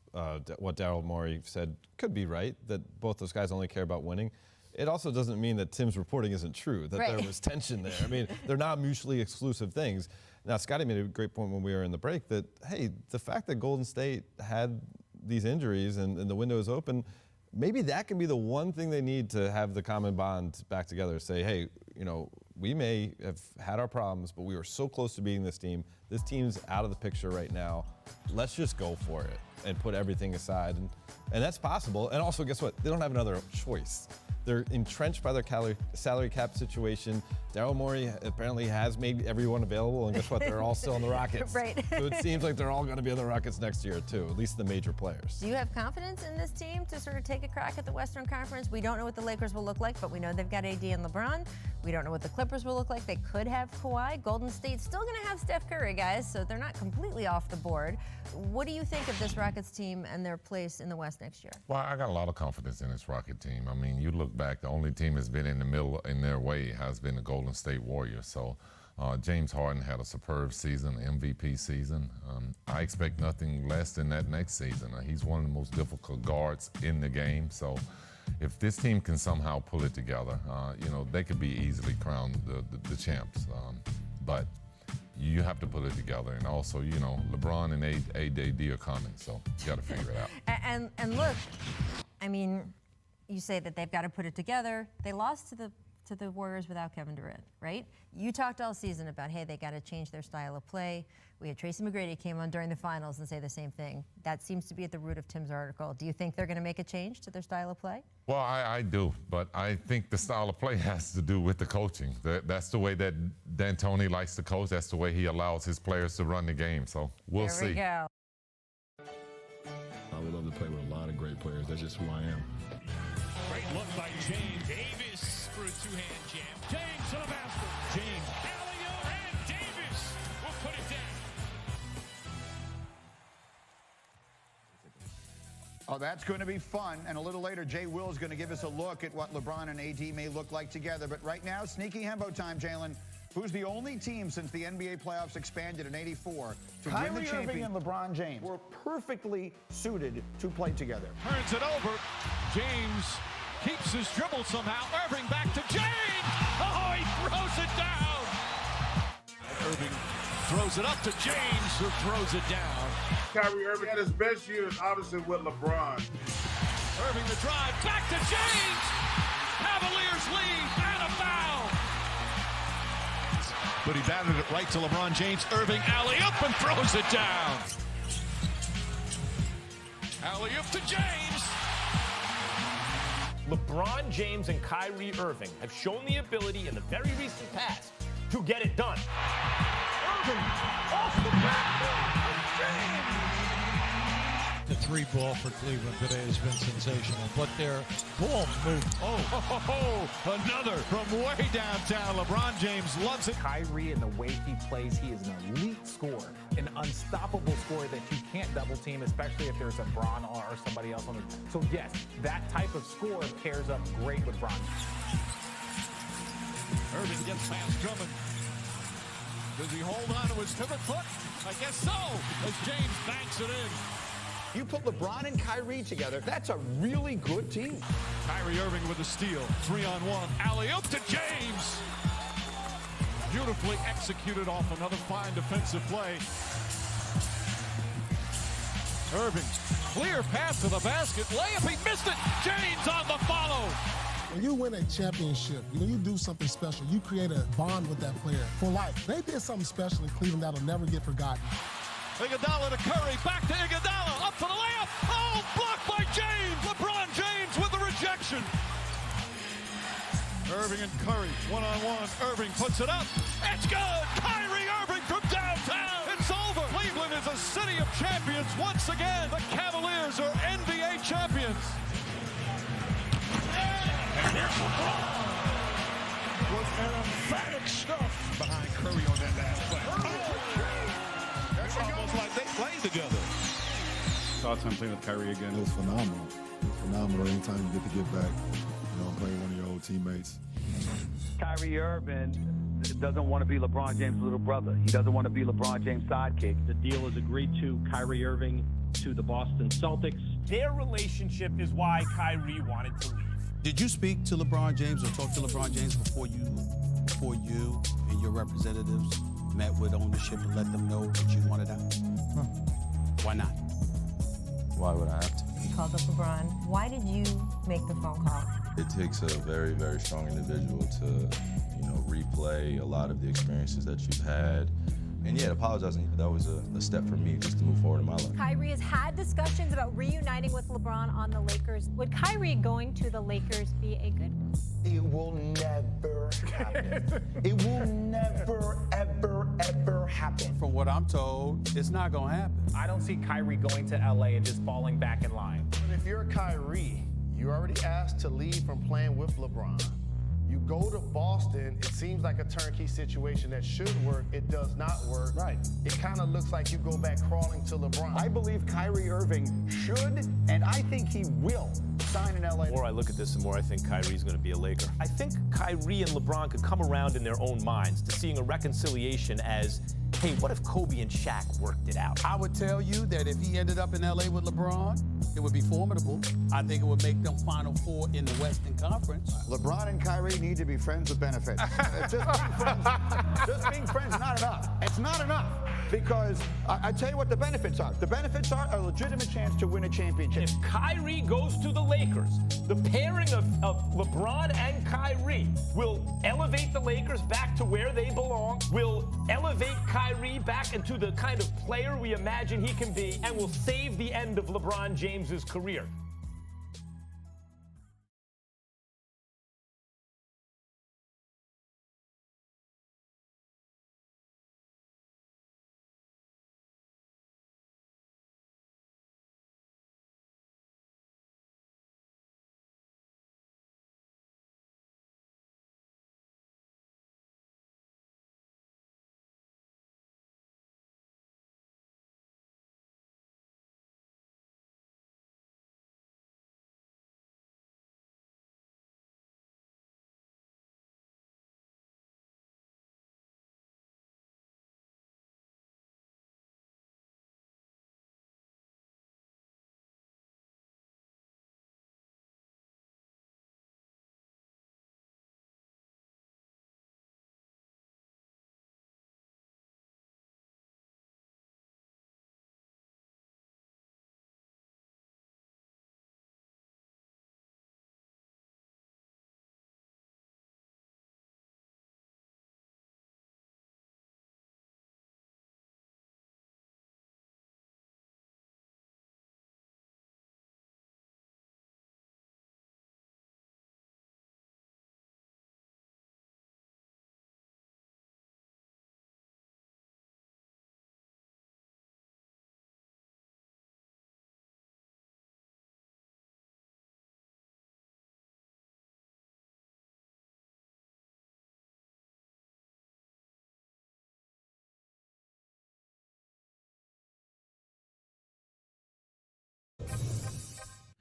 what Daryl Morey said could be right, that both those guys only care about winning, it also doesn't mean that Tim's reporting isn't true, that there was tension there. I mean, they're not mutually exclusive things. Now, Scotty made a great point when we were in the break that, hey, the fact that Golden State had these injuries and the window is open, maybe that can be the one thing they need to have the common bond back together. Say, hey, you know, we may have had our problems, but we were so close to beating this team. This team's out of the picture right now. Let's just go for it and put everything aside. And that's possible. And also, guess what? They don't have another choice. They're entrenched by their salary cap situation. Daryl Morey apparently has made everyone available, and guess what? They're all still on the Rockets. Right. So it seems like they're all going to be on the Rockets next year, too, at least the major players. Do you have confidence in this team to sort of take a crack at the Western Conference? We don't know what the Lakers will look like, but we know they've got AD and LeBron. We don't know what the Clippers will look like. They could have Kawhi. Golden State's still going to have Steph Curry, guys, so they're not completely off the board. What do you think of this Rockets team and their place in the West next year? Well, I got a lot of confidence in this Rocket team. I mean, you look back, the only team that's been in the middle in their way has been the Golden State Warriors. So James Harden had a superb season, MVP season. I expect nothing less than that next season. He's one of the most difficult guards in the game. So if this team can somehow pull it together, you know, they could be easily crowned the champs. But you have to put it together. And also, you know, LeBron and AD are coming, so you got to figure it out. And look, I mean, you say that they've got to put it together. They lost to the Warriors without Kevin Durant, right? You talked all season about, hey, they got to change their style of play. We had Tracy McGrady came on during the finals and say the same thing. That seems to be at the root of Tim's article. Do you think they're going to make a change to their style of play? Well, I do, but I think the style of play has to do with the coaching. That's the way that D'Antoni likes to coach. That's the way he allows his players to run the game. So we'll see. There we go. I would love to play with a lot of great players. That's just who I am. Great look by James Davis for a two-hand jam. James to the basket. James, alley-oop, and Davis will put it down. Oh, that's going to be fun. And a little later, Jay Will is going to give us a look at what LeBron and AD may look like together. But right now, sneaky hembo time, Jalen. Who's the only team since the NBA playoffs expanded in '84 to win the championship? Kyrie Irving and LeBron James were perfectly suited to play together. Turns it over. James keeps his dribble somehow. Irving back to James. Oh, he throws it down. Irving throws it up to James, who throws it down. Kyrie Irving at his best years, obviously, with LeBron. Irving the drive, back to James. Cavaliers lead and a foul. But he batted it right to LeBron James. Irving alley-up and throws it down. Alley-up to James. LeBron James and Kyrie Irving have shown the ability in the very recent past to get it done. Irving off the backboard. James. The three ball for Cleveland today has been sensational, but their ball moved. Oh, another from way downtown. LeBron James loves it. Kyrie and the way he plays, he is an elite scorer, an unstoppable scorer that you can't double team, especially if there's a Bron or somebody else on the. So yes, that type of score pairs up great with Bron. Irving gets past Drummond. Does he hold on to his pivot foot? I guess so, as James banks it in. You put LeBron and Kyrie together, that's a really good team. Kyrie Irving with a steal. 3-on-1. Alley-oop to James. Beautifully executed off another fine defensive play. Irving, clear path to the basket. Layup, he missed it. James on the follow. When you win a championship, you do something special. You create a bond with that player for life. They did something special in Cleveland that'll never get forgotten. Iguodala to Curry, back to Iguodala, up for the layup. Oh, blocked by James. LeBron James with the rejection. Irving and Curry, one-on-one. Irving puts it up. It's good. Kyrie Irving from downtown. It's over. Cleveland is a city of champions once again. The Cavaliers are NBA champions. And there's LeBron. Was an emphatic stuff behind Curry on that last play. It's almost like they played together. Saw time playing with Kyrie again. It was phenomenal. phenomenal anytime you get to get back, playing one of your old teammates. Kyrie Irving doesn't want to be LeBron James' little brother. He doesn't want to be LeBron James' sidekick. The deal is agreed to. Kyrie Irving to the Boston Celtics. Their relationship is why Kyrie wanted to leave. Did you speak to LeBron James or talk to LeBron James before you and your representatives met with ownership and let them know that you wanted out? Why not? Why would I have to? You called up LeBron. Why did you make the phone call? It takes a very, very strong individual to, replay a lot of the experiences that you've had. And yeah, apologizing, that was a step for me just to move forward in my life. Kyrie has had discussions about reuniting with LeBron on the Lakers. Would Kyrie going to the Lakers be a good move? It will never happen. It will never, ever, ever happen. From what I'm told, it's not going to happen. I don't see Kyrie going to LA and just falling back in line. But if you're Kyrie, you're already asked to leave from playing with LeBron. You go to Boston, it seems like a turnkey situation that should work. It does not work. Right. It kind of looks like you go back crawling to LeBron. I believe Kyrie Irving should, and I think he will, sign in LA. The more I look at this, the more I think Kyrie's going to be a Laker. I think Kyrie and LeBron could come around in their own minds to seeing a reconciliation as, hey, what if Kobe and Shaq worked it out? I would tell you that if he ended up in LA with LeBron, it would be formidable. I think it would make them Final Four in the Western Conference. LeBron and Kyrie need to be friends with benefits. Just being friends is not enough. It's not enough. Because I tell you what the benefits are. The benefits are a legitimate chance to win a championship. If Kyrie goes to the Lakers, the pairing of LeBron and Kyrie will elevate the Lakers back to where they belong, will elevate Kyrie back into the kind of player we imagine he can be, and will save the end of LeBron James's career.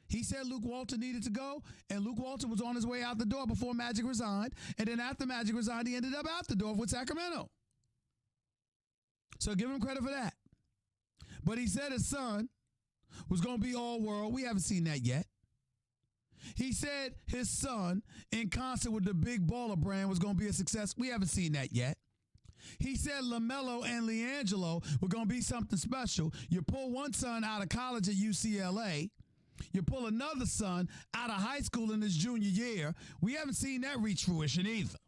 He said Luke Walton needed to go, and Luke Walton was on his way out the door before Magic resigned. And then after Magic resigned, he ended up out the door with Sacramento. So give him credit for that. But he said his son was going to be all-world. We haven't seen that yet. He said his son, in concert with the big baller brand, was going to be a success. We haven't seen that yet. He said LaMelo and LiAngelo were going to be something special. You pull one son out of college at UCLA. You pull another son out of high school in his junior year. We haven't seen that reach fruition either.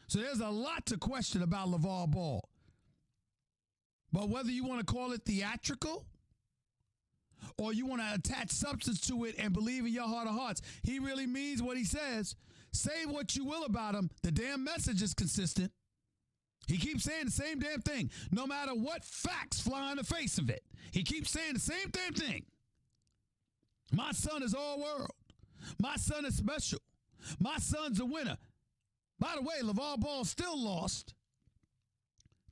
So there's a lot to question about LeVar Ball. But whether you want to call it theatrical or you want to attach substance to it and believe in your heart of hearts, he really means what he says. Say what you will about him. The damn message is consistent. He keeps saying the same damn thing, no matter what facts fly in the face of it. He keeps saying the same damn thing. My son is all world. My son is special. My son's a winner. By the way, LeVar Ball still lost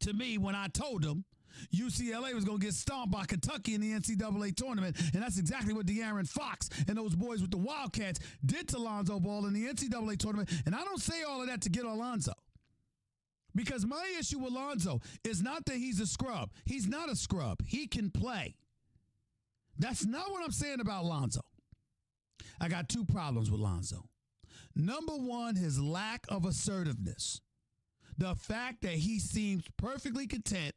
to me when I told him UCLA was going to get stomped by Kentucky in the NCAA tournament, and that's exactly what De'Aaron Fox and those boys with the Wildcats did to Lonzo Ball in the NCAA tournament. And I don't say all of that to get on Lonzo, because my issue with Lonzo is not that he's a scrub. He's not a scrub. He can play. That's not what I'm saying about Lonzo. I got two problems with Lonzo. Number one, his lack of assertiveness. The fact that he seems perfectly content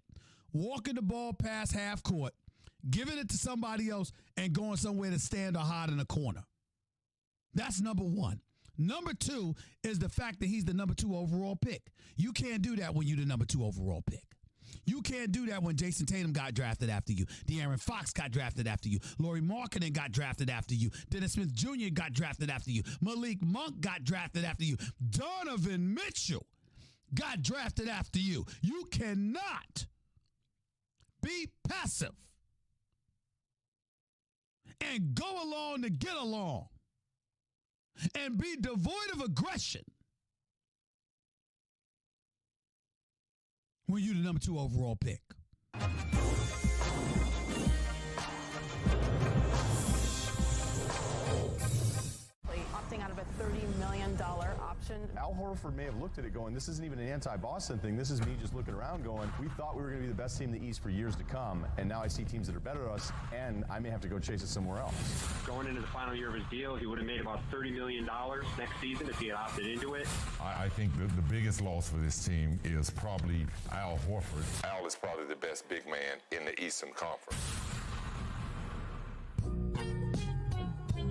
walking the ball past half court, giving it to somebody else, and going somewhere to stand or hide in a corner. That's number one. Number two is the fact that he's the number 2 overall pick. You can't do that when you're the number 2 overall pick. You can't do that when Jason Tatum got drafted after you. De'Aaron Fox got drafted after you. Lauri Markkanen got drafted after you. Dennis Smith Jr. got drafted after you. Malik Monk got drafted after you. Donovan Mitchell got drafted after you. You cannot be passive and go along to get along and be devoid of aggression when you're the number 2 overall pick. Opting out of a $30 million option. Al Horford may have looked at it going, this isn't even an anti-Boston thing. This is me just looking around going, we thought we were going to be the best team in the East for years to come, and now I see teams that are better than us, and I may have to go chase it somewhere else. Going into the final year of his deal, he would have made about $30 million next season if he had opted into it. I think the biggest loss for this team is probably Al Horford. Al is probably the best big man in the Eastern Conference.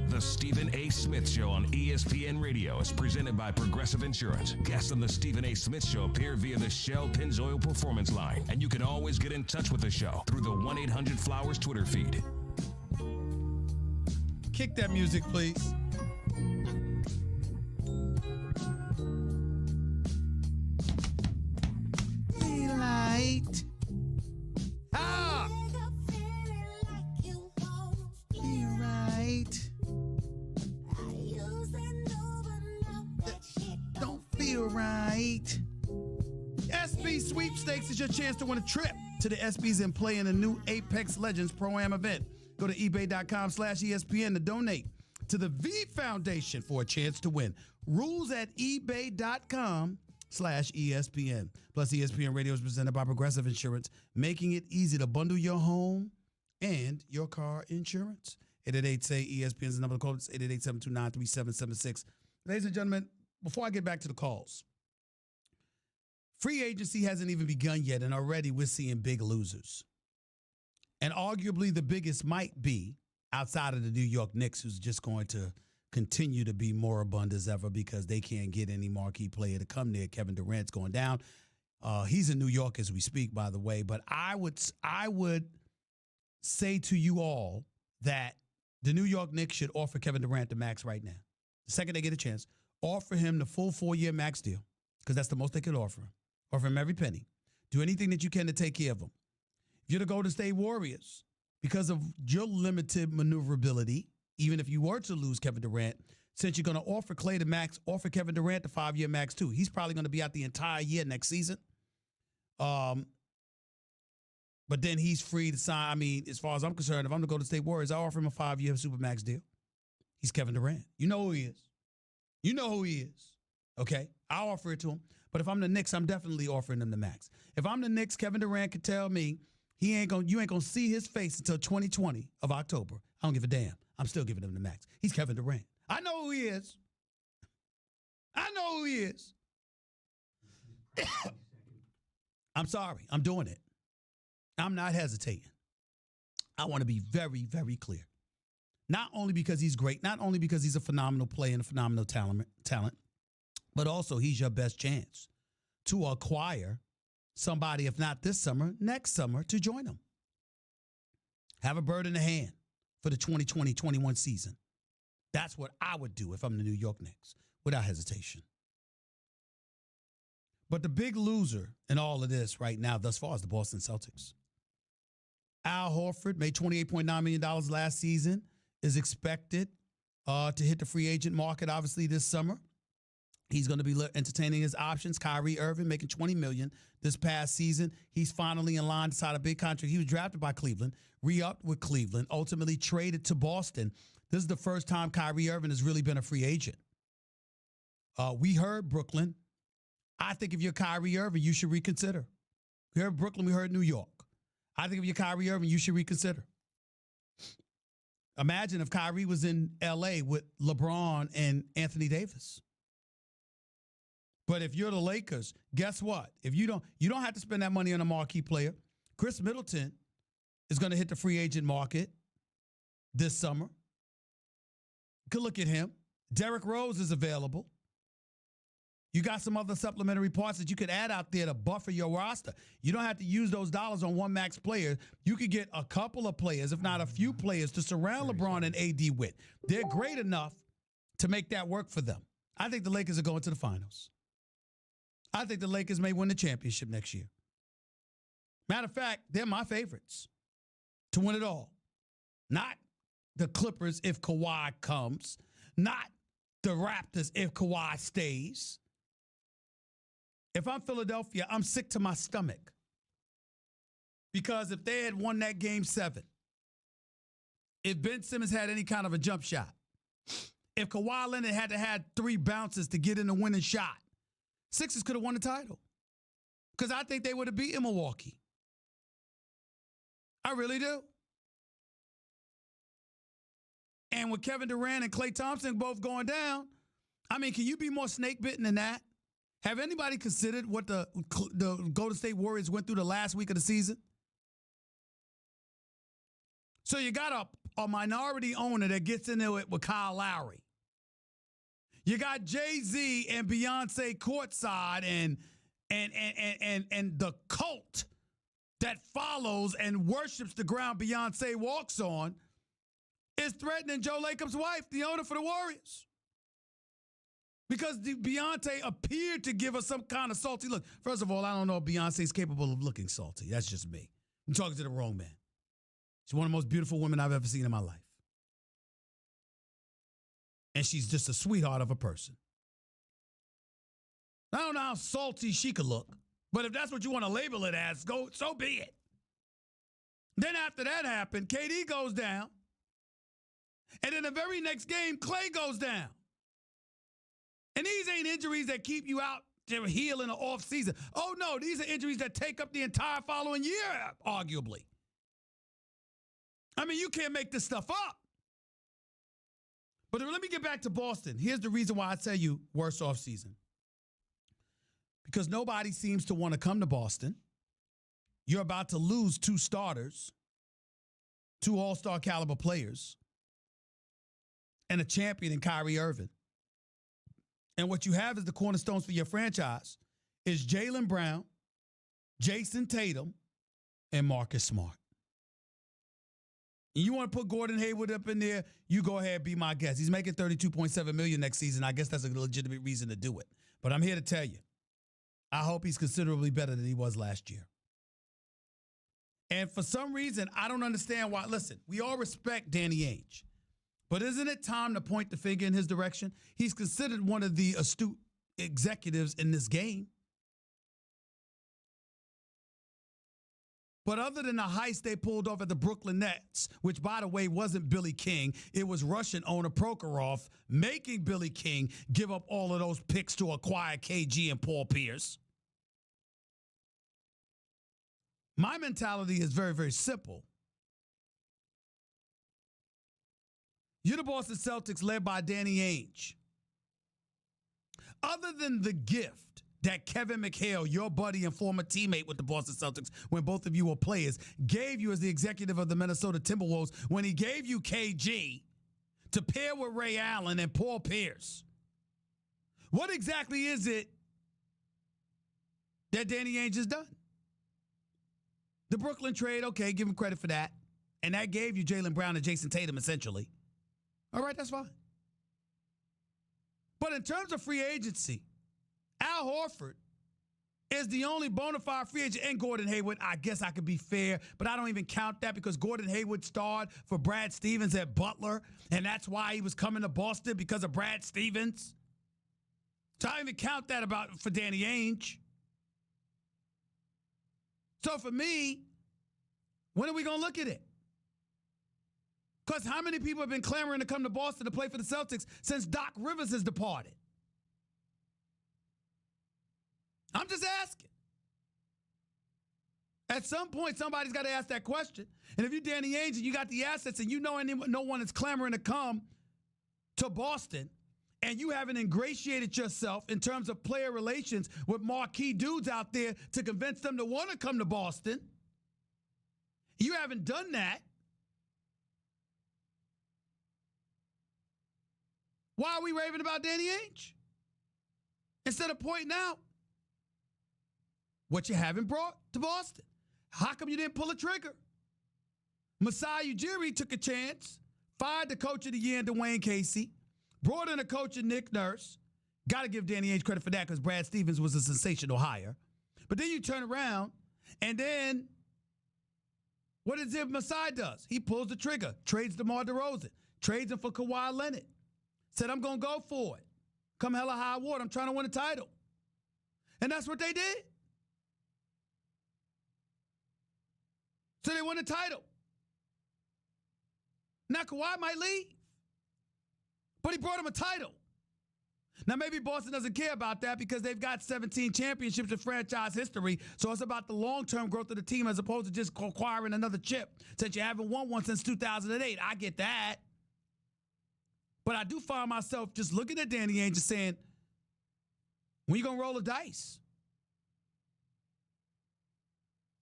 The Stephen A. Smith Show on ESPN Radio is presented by Progressive Insurance. Guests on the Stephen A. Smith Show appear via the Shell Pennzoil Performance Line, and you can always get in touch with the show through the 1-800-Flowers Twitter feed. Kick that music, please. Light. Ah! Be right. Don't feel right. SB Sweepstakes is your chance to win a trip to the SBs and play in a new Apex Legends Pro-Am event. Go to ebay.com/ESPN to donate to the V Foundation for a chance to win. Rules at ebay.com/ESPN. Plus, ESPN Radio is presented by Progressive Insurance, making it easy to bundle your home and your car insurance. 888-SAY-ESPN is the number to call. It's 888-729-3776. Ladies and gentlemen, before I get back to the calls, free agency hasn't even begun yet, and already we're seeing big losers. And arguably the biggest might be outside of the New York Knicks, who's just going to continue to be moribund as ever because they can't get any marquee player to come there. Kevin Durant's going down. He's in New York as we speak, by the way. But I would say to you all that the New York Knicks should offer Kevin Durant the max right now. The second they get a chance, offer him the full 4-year max deal, because that's the most they could offer him. Offer him every penny. Do anything that you can to take care of him. If you're the Golden State Warriors, because of your limited maneuverability, even if you were to lose Kevin Durant, since you're going to offer Klay the max, offer Kevin Durant the 5-year max too. He's probably going to be out the entire year next season. But then he's free to sign. I mean, as far as I'm concerned, if I'm the Golden State Warriors, I offer him a 5-year Supermax deal. He's Kevin Durant. You know who he is. You know who he is. Okay? I'll offer it to him. But if I'm the Knicks, I'm definitely offering him the max. If I'm the Knicks, Kevin Durant could tell me you ain't gonna see his face until 2020 of October. I don't give a damn. I'm still giving him the max. He's Kevin Durant. I know who he is. I know who he is. I'm sorry. I'm doing it. I'm not hesitating. I want to be very, very clear. Not only because he's great, not only because he's a phenomenal player and a phenomenal talent, but also he's your best chance to acquire somebody, if not this summer, next summer, to join him. Have a bird in the hand for the 2020-21 season. That's what I would do if I'm the New York Knicks, without hesitation. But the big loser in all of this right now, thus far, is the Boston Celtics. Al Horford made $28.9 million last season, is expected to hit the free agent market, obviously, this summer. He's going to be entertaining his options. Kyrie Irving making $20 million this past season. He's finally in line to sign a big contract. He was drafted by Cleveland, re-upped with Cleveland, ultimately traded to Boston. This is the first time Kyrie Irving has really been a free agent. We heard Brooklyn. I think if you're Kyrie Irving, you should reconsider. We heard Brooklyn. We heard New York. I think if you're Kyrie Irving, you should reconsider. Imagine if Kyrie was in L.A. with LeBron and Anthony Davis. But if you're the Lakers, guess what? If you don't have to spend that money on a marquee player. Chris Middleton is going to hit the free agent market this summer. Good look at him. Derrick Rose is available. You got some other supplementary parts that you could add out there to buffer your roster. You don't have to use those dollars on one max player. You could get a couple of players, if not a few players, to surround LeBron and AD with. They're great enough to make that work for them. I think the Lakers are going to the finals. I think the Lakers may win the championship next year. Matter of fact, they're my favorites to win it all. Not the Clippers if Kawhi comes. Not the Raptors if Kawhi stays. If I'm Philadelphia, I'm sick to my stomach. Because if they had won that game 7, if Ben Simmons had any kind of a jump shot, if Kawhi Leonard had 3 bounces to get in the winning shot, Sixers could have won the title. Because I think they would have beaten Milwaukee. I really do. And with Kevin Durant and Klay Thompson both going down, I mean, can you be more snake bitten than that? Have anybody considered what the Golden State Warriors went through the last week of the season? So you got a minority owner that gets in there with Kyle Lowry. You got Jay-Z and Beyonce courtside and the cult that follows and worships the ground Beyonce walks on is threatening Joe Lacob's wife, the owner for the Warriors. Because Beyonce appeared to give us some kind of salty look. First of all, I don't know if Beyonce's capable of looking salty. That's just me. I'm talking to the wrong man. She's one of the most beautiful women I've ever seen in my life. And she's just a sweetheart of a person. I don't know how salty she could look, but if that's what you want to label it as, so be it. Then after that happened, KD goes down. And in the very next game, Klay goes down. And these ain't injuries that keep you out to heal in the off season. Oh, no, these are injuries that take up the entire following year, arguably. I mean, you can't make this stuff up. But let me get back to Boston. Here's the reason why I tell you worse off season. Because nobody seems to want to come to Boston. You're about to lose 2 starters, 2 all-star caliber players, and a champion in Kyrie Irving. And what you have as the cornerstones for your franchise is Jaylen Brown, Jason Tatum, and Marcus Smart. And you want to put Gordon Hayward up in there, you go ahead, be my guest. He's making $32.7 million next season. I guess that's a legitimate reason to do it. But I'm here to tell you, I hope he's considerably better than he was last year. And for some reason, I don't understand why. Listen, we all respect Danny Ainge. But isn't it time to point the finger in his direction? He's considered one of the astute executives in this game. But other than the heist they pulled off at the Brooklyn Nets, which, by the way, wasn't Billy King, it was Russian owner Prokhorov making Billy King give up all of those picks to acquire KG and Paul Pierce. My mentality is very, very simple. You're the Boston Celtics led by Danny Ainge. Other than the gift that Kevin McHale, your buddy and former teammate with the Boston Celtics when both of you were players, gave you as the executive of the Minnesota Timberwolves when he gave you KG to pair with Ray Allen and Paul Pierce. What exactly is it that Danny Ainge has done? The Brooklyn trade, okay, give him credit for that. And that gave you Jaylen Brown and Jason Tatum, essentially. All right, that's fine. But in terms of free agency, Al Horford is the only bona fide free agent, and Gordon Hayward. I guess I could be fair, but I don't even count that because Gordon Hayward starred for Brad Stevens at Butler, and that's why he was coming to Boston, because of Brad Stevens. So I don't even count that for Danny Ainge. So for me, when are we going to look at it? Because how many people have been clamoring to come to Boston to play for the Celtics since Doc Rivers has departed? I'm just asking. At some point, somebody's got to ask that question. And if you're Danny Ainge and you got the assets and you know no one is clamoring to come to Boston, and you haven't ingratiated yourself in terms of player relations with marquee dudes out there to convince them to want to come to Boston, you haven't done that, why are we raving about Danny Ainge? Instead of pointing out what you haven't brought to Boston. How come you didn't pull a trigger? Masai Ujiri took a chance, fired the coach of the year in Dwayne Casey, brought in a coach in Nick Nurse. Got to give Danny Ainge credit for that because Brad Stevens was a sensational hire. But then you turn around, and then what is it Masai does? He pulls the trigger, trades DeMar DeRozan, trades him for Kawhi Leonard. Said, I'm going to go for it. Come hella high water, I'm trying to win a title. And that's what they did. So they won a title. Now Kawhi might leave, but he brought him a title. Now maybe Boston doesn't care about that because they've got 17 championships in franchise history, so it's about the long-term growth of the team as opposed to just acquiring another chip since you haven't won one since 2008. I get that. But I do find myself just looking at Danny Ainge and saying, when you going to roll the dice?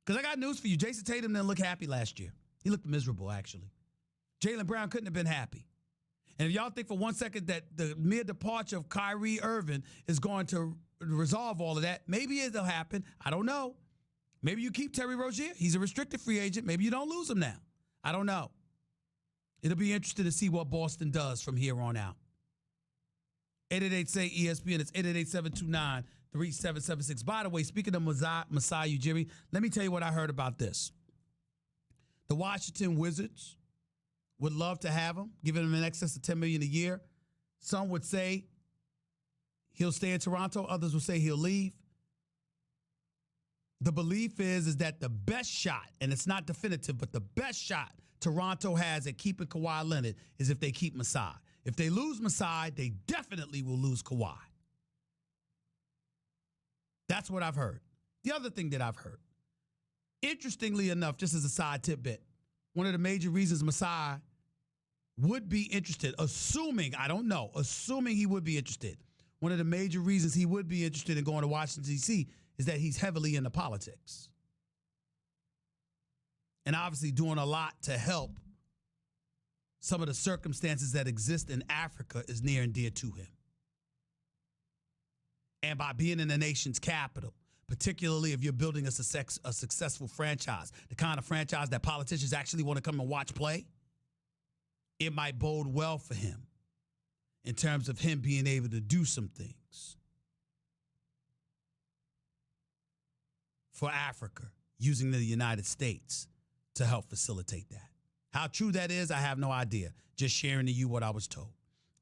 Because I got news for you. Jason Tatum didn't look happy last year. He looked miserable, actually. Jaylen Brown couldn't have been happy. And if y'all think for one second that the mere departure of Kyrie Irving is going to resolve all of that, maybe it'll happen. I don't know. Maybe you keep Terry Rozier. He's a restricted free agent. Maybe you don't lose him now. I don't know. It'll be interesting to see what Boston does from here on out. 888-SAY-ESPN. It's 888-729-3776. By the way, speaking of Masai Ujiri, let me tell you what I heard about this. The Washington Wizards would love to have him, giving him in excess of $10 million a year. Some would say he'll stay in Toronto. Others will say he'll leave. The belief is that the best shot, and it's not definitive, but the best shot Toronto has at keeping Kawhi Leonard is if they keep Masai. If they lose Masai, they definitely will lose Kawhi. That's what I've heard. The other thing that I've heard, interestingly enough, just as a side tidbit, one of the major reasons Masai would be interested, assuming he would be interested, one of the major reasons he would be interested in going to Washington, D.C. is that he's heavily into politics. And obviously doing a lot to help some of the circumstances that exist in Africa is near and dear to him. And by being in the nation's capital, particularly if you're building a successful franchise, the kind of franchise that politicians actually want to come and watch play, it might bode well for him in terms of him being able to do some things for Africa using the United States to help facilitate that. How true that is, I have no idea. Just sharing to you what I was told.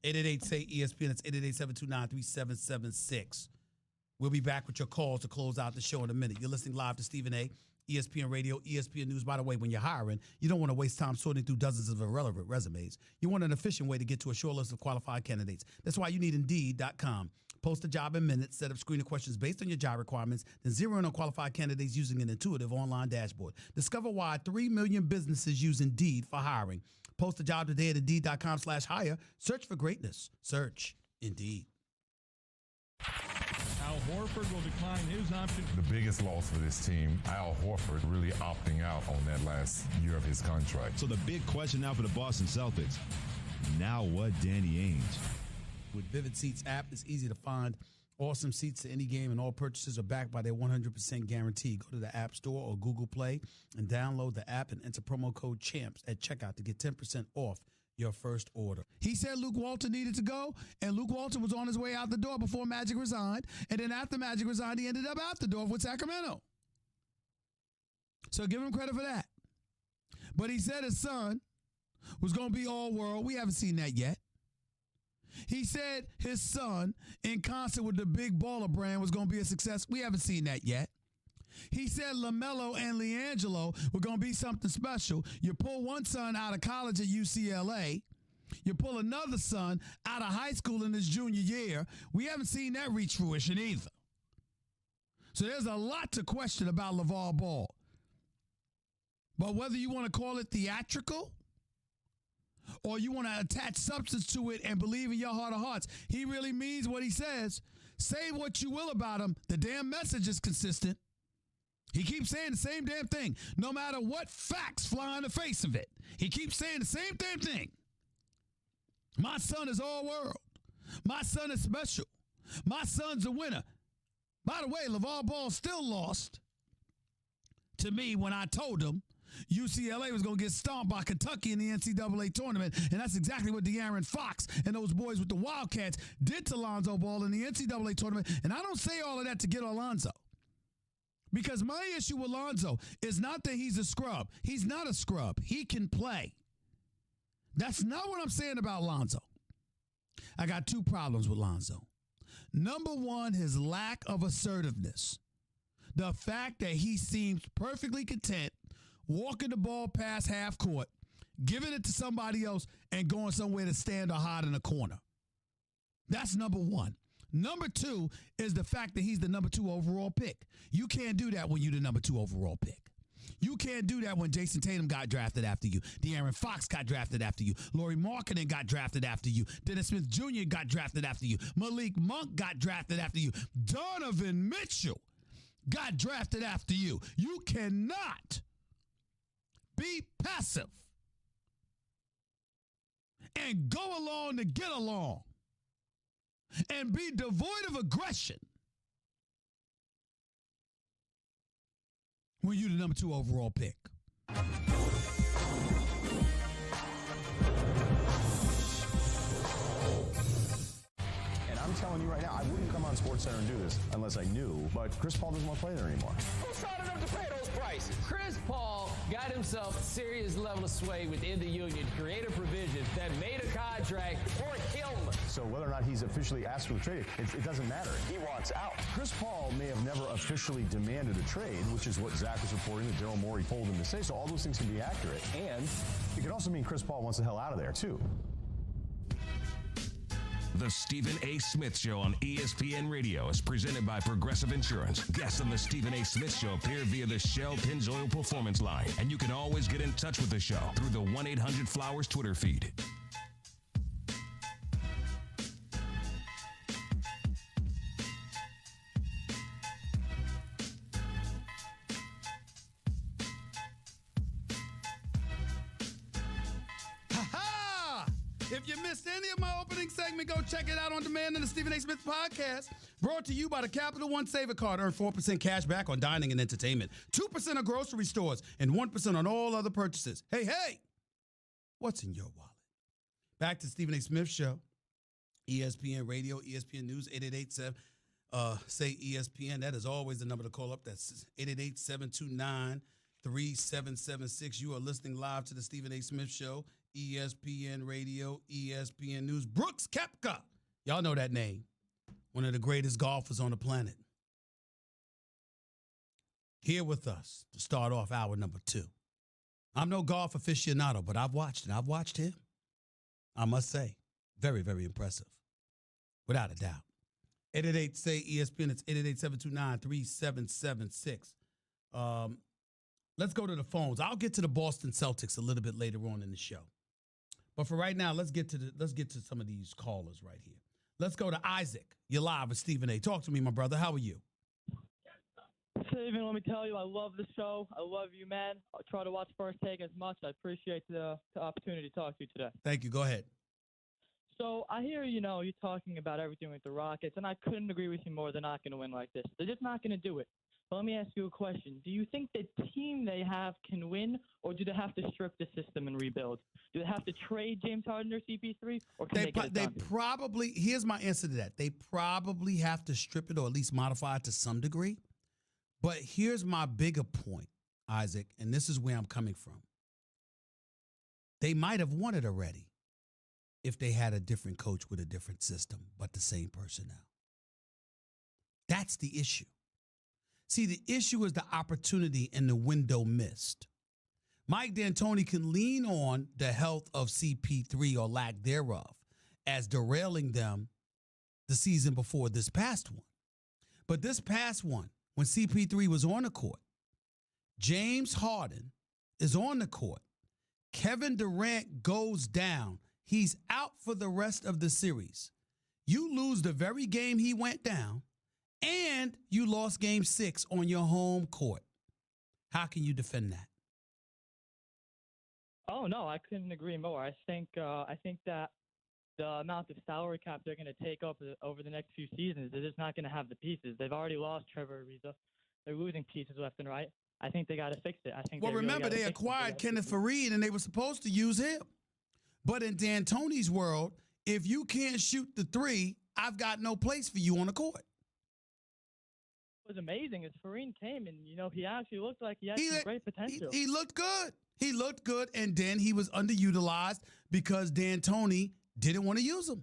888-SAY-ESPN. It's 888-729-3776. We'll be back with your calls to close out the show in a minute. You're listening live to Stephen A., ESPN Radio, ESPN News. By the way, when you're hiring, you don't want to waste time sorting through dozens of irrelevant resumes. You want an efficient way to get to a short list of qualified candidates. That's why you need Indeed.com. Post a job in minutes, set up screening questions based on your job requirements, then zero in on qualified candidates using an intuitive online dashboard. Discover why 3 million businesses use Indeed for hiring. Post a job today at Indeed.com/hire. Search for greatness. Search Indeed. Al Horford will decline his option. The biggest loss for this team, Al Horford really opting out on that last year of his contract. So the big question now for the Boston Celtics, now what, Danny Ainge? With Vivid Seats app, it's easy to find awesome seats to any game, and all purchases are backed by their 100% guarantee. Go to the App Store or Google Play and download the app and enter promo code CHAMPS at checkout to get 10% off your first order. He said Luke Walton needed to go, and Luke Walton was on his way out the door before Magic resigned, and then after Magic resigned, he ended up out the door with Sacramento. So give him credit for that. But he said his son was going to be all-world. We haven't seen that yet. He said his son, in concert with the Big Baller brand, was going to be a success. We haven't seen that yet. He said LaMelo and LiAngelo were going to be something special. You pull one son out of college at UCLA. You pull another son out of high school in his junior year. We haven't seen that reach fruition either. So there's a lot to question about LeVar Ball. But whether you want to call it theatrical or you want to attach substance to it and believe in your heart of hearts, he really means what he says. Say what you will about him. The damn message is consistent. He keeps saying the same damn thing, no matter what facts fly in the face of it. He keeps saying the same damn thing. My son is all world. My son is special. My son's a winner. By the way, LeVar Ball still lost to me when I told him UCLA was going to get stomped by Kentucky in the NCAA tournament, and that's exactly what De'Aaron Fox and those boys with the Wildcats did to Lonzo Ball in the NCAA tournament. And I don't say all of that to get on Lonzo, because my issue with Lonzo is not that he's a scrub. He's not a scrub. He can play. That's not what I'm saying about Lonzo. I got two problems with Lonzo. Number one, his lack of assertiveness. The fact that he seems perfectly content walking the ball past half court, giving it to somebody else, and going somewhere to stand or hide in a corner. That's number one. Number two is the fact that he's the number 2 overall pick. You can't do that when you're the number 2 overall pick. You can't do that when Jason Tatum got drafted after you. De'Aaron Fox got drafted after you. Lauri Markkanen got drafted after you. Dennis Smith Jr. got drafted after you. Malik Monk got drafted after you. Donovan Mitchell got drafted after you. You cannot be passive and go along to get along and be devoid of aggression when you're the number 2 overall pick. And I'm telling you right now, I wouldn't come on SportsCenter and do this unless I knew, but Chris Paul doesn't want to play there anymore. Who's smart enough to pay those prices? Chris Paul got himself a serious level of sway within the union to create a provision that made a contract for him. So whether or not he's officially asked for the trade, it doesn't matter. He wants out. Chris Paul may have never officially demanded a trade, which is what Zach was reporting that Daryl Morey told him to say. So all those things can be accurate. And it could also mean Chris Paul wants the hell out of there, too. The Stephen A. Smith Show on ESPN Radio is presented by Progressive Insurance. Guests on the Stephen A. Smith Show appear via the Shell Pennzoil Performance Line. And you can always get in touch with the show through the 1-800-Flowers Twitter feed. If you missed any of my opening segment, go check it out on demand in the Stephen A. Smith Podcast. Brought to you by the Capital One Saver Card. Earn 4% cash back on dining and entertainment, 2% on grocery stores, and 1% on all other purchases. Hey, hey, what's in your wallet? Back to Stephen A. Smith Show, ESPN Radio, ESPN News, 888-7. Say ESPN. That is always the number to call up. That's 888-729-3776. You are listening live to the Stephen A. Smith Show, ESPN Radio, ESPN News. Brooks Koepka. Y'all know that name. One of the greatest golfers on the planet. Here with us to start off hour number 2. I'm no golf aficionado, but I've watched it. I've watched him. I must say, very, very impressive. Without a doubt. 888-SAY-ESPN. It's 888-729-3776. Let's go to the phones. I'll get to the Boston Celtics a little bit later on in the show. But for right now, let's get to some of these callers right here. Let's go to Isaac. You're live with Stephen A. Talk to me, my brother. How are you? Stephen, let me tell you, I love the show. I love you, man. I'll try to watch First Take as much. I appreciate the opportunity to talk to you today. Thank you. Go ahead. So I hear, you talking about everything with the Rockets, and I couldn't agree with you more. They're not going to win like this. They're just not going to do it. But let me ask you a question. Do you think the team they have can win, or do they have to strip the system and rebuild? Do they have to trade James Harden or CP3, or can they get it done? Probably, here's my answer to that. They probably have to strip it or at least modify it to some degree. But here's my bigger point, Isaac, and this is where I'm coming from. They might have won it already. if they had a different coach with a different system, but the same personnel. That's the issue. See, the issue is the opportunity and the window missed. Mike D'Antoni can lean on the health of CP3 or lack thereof as derailing them the season before this past one. But this past one, when CP3 was on the court, James Harden is on the court. Kevin Durant goes down. He's out for the rest of the series. You lose the very game he went down, and you lost game 6 on your home court. How can you defend that? Oh no, I couldn't agree more. I think that the amount of salary cap they're going to take over the next few seasons, they're just not going to have the pieces. They've already lost Trevor Ariza. They're losing pieces left and right. I think they got to fix it. I think. Well, remember they acquired Kenneth Faried, and they were supposed to use him. But in D'Antoni's world, if you can't shoot the three, I've got no place for you on the court. What was amazing is Faried came, and he actually looked like he had some great potential. He looked good. He looked good, and then he was underutilized because D'Antoni didn't want to use him.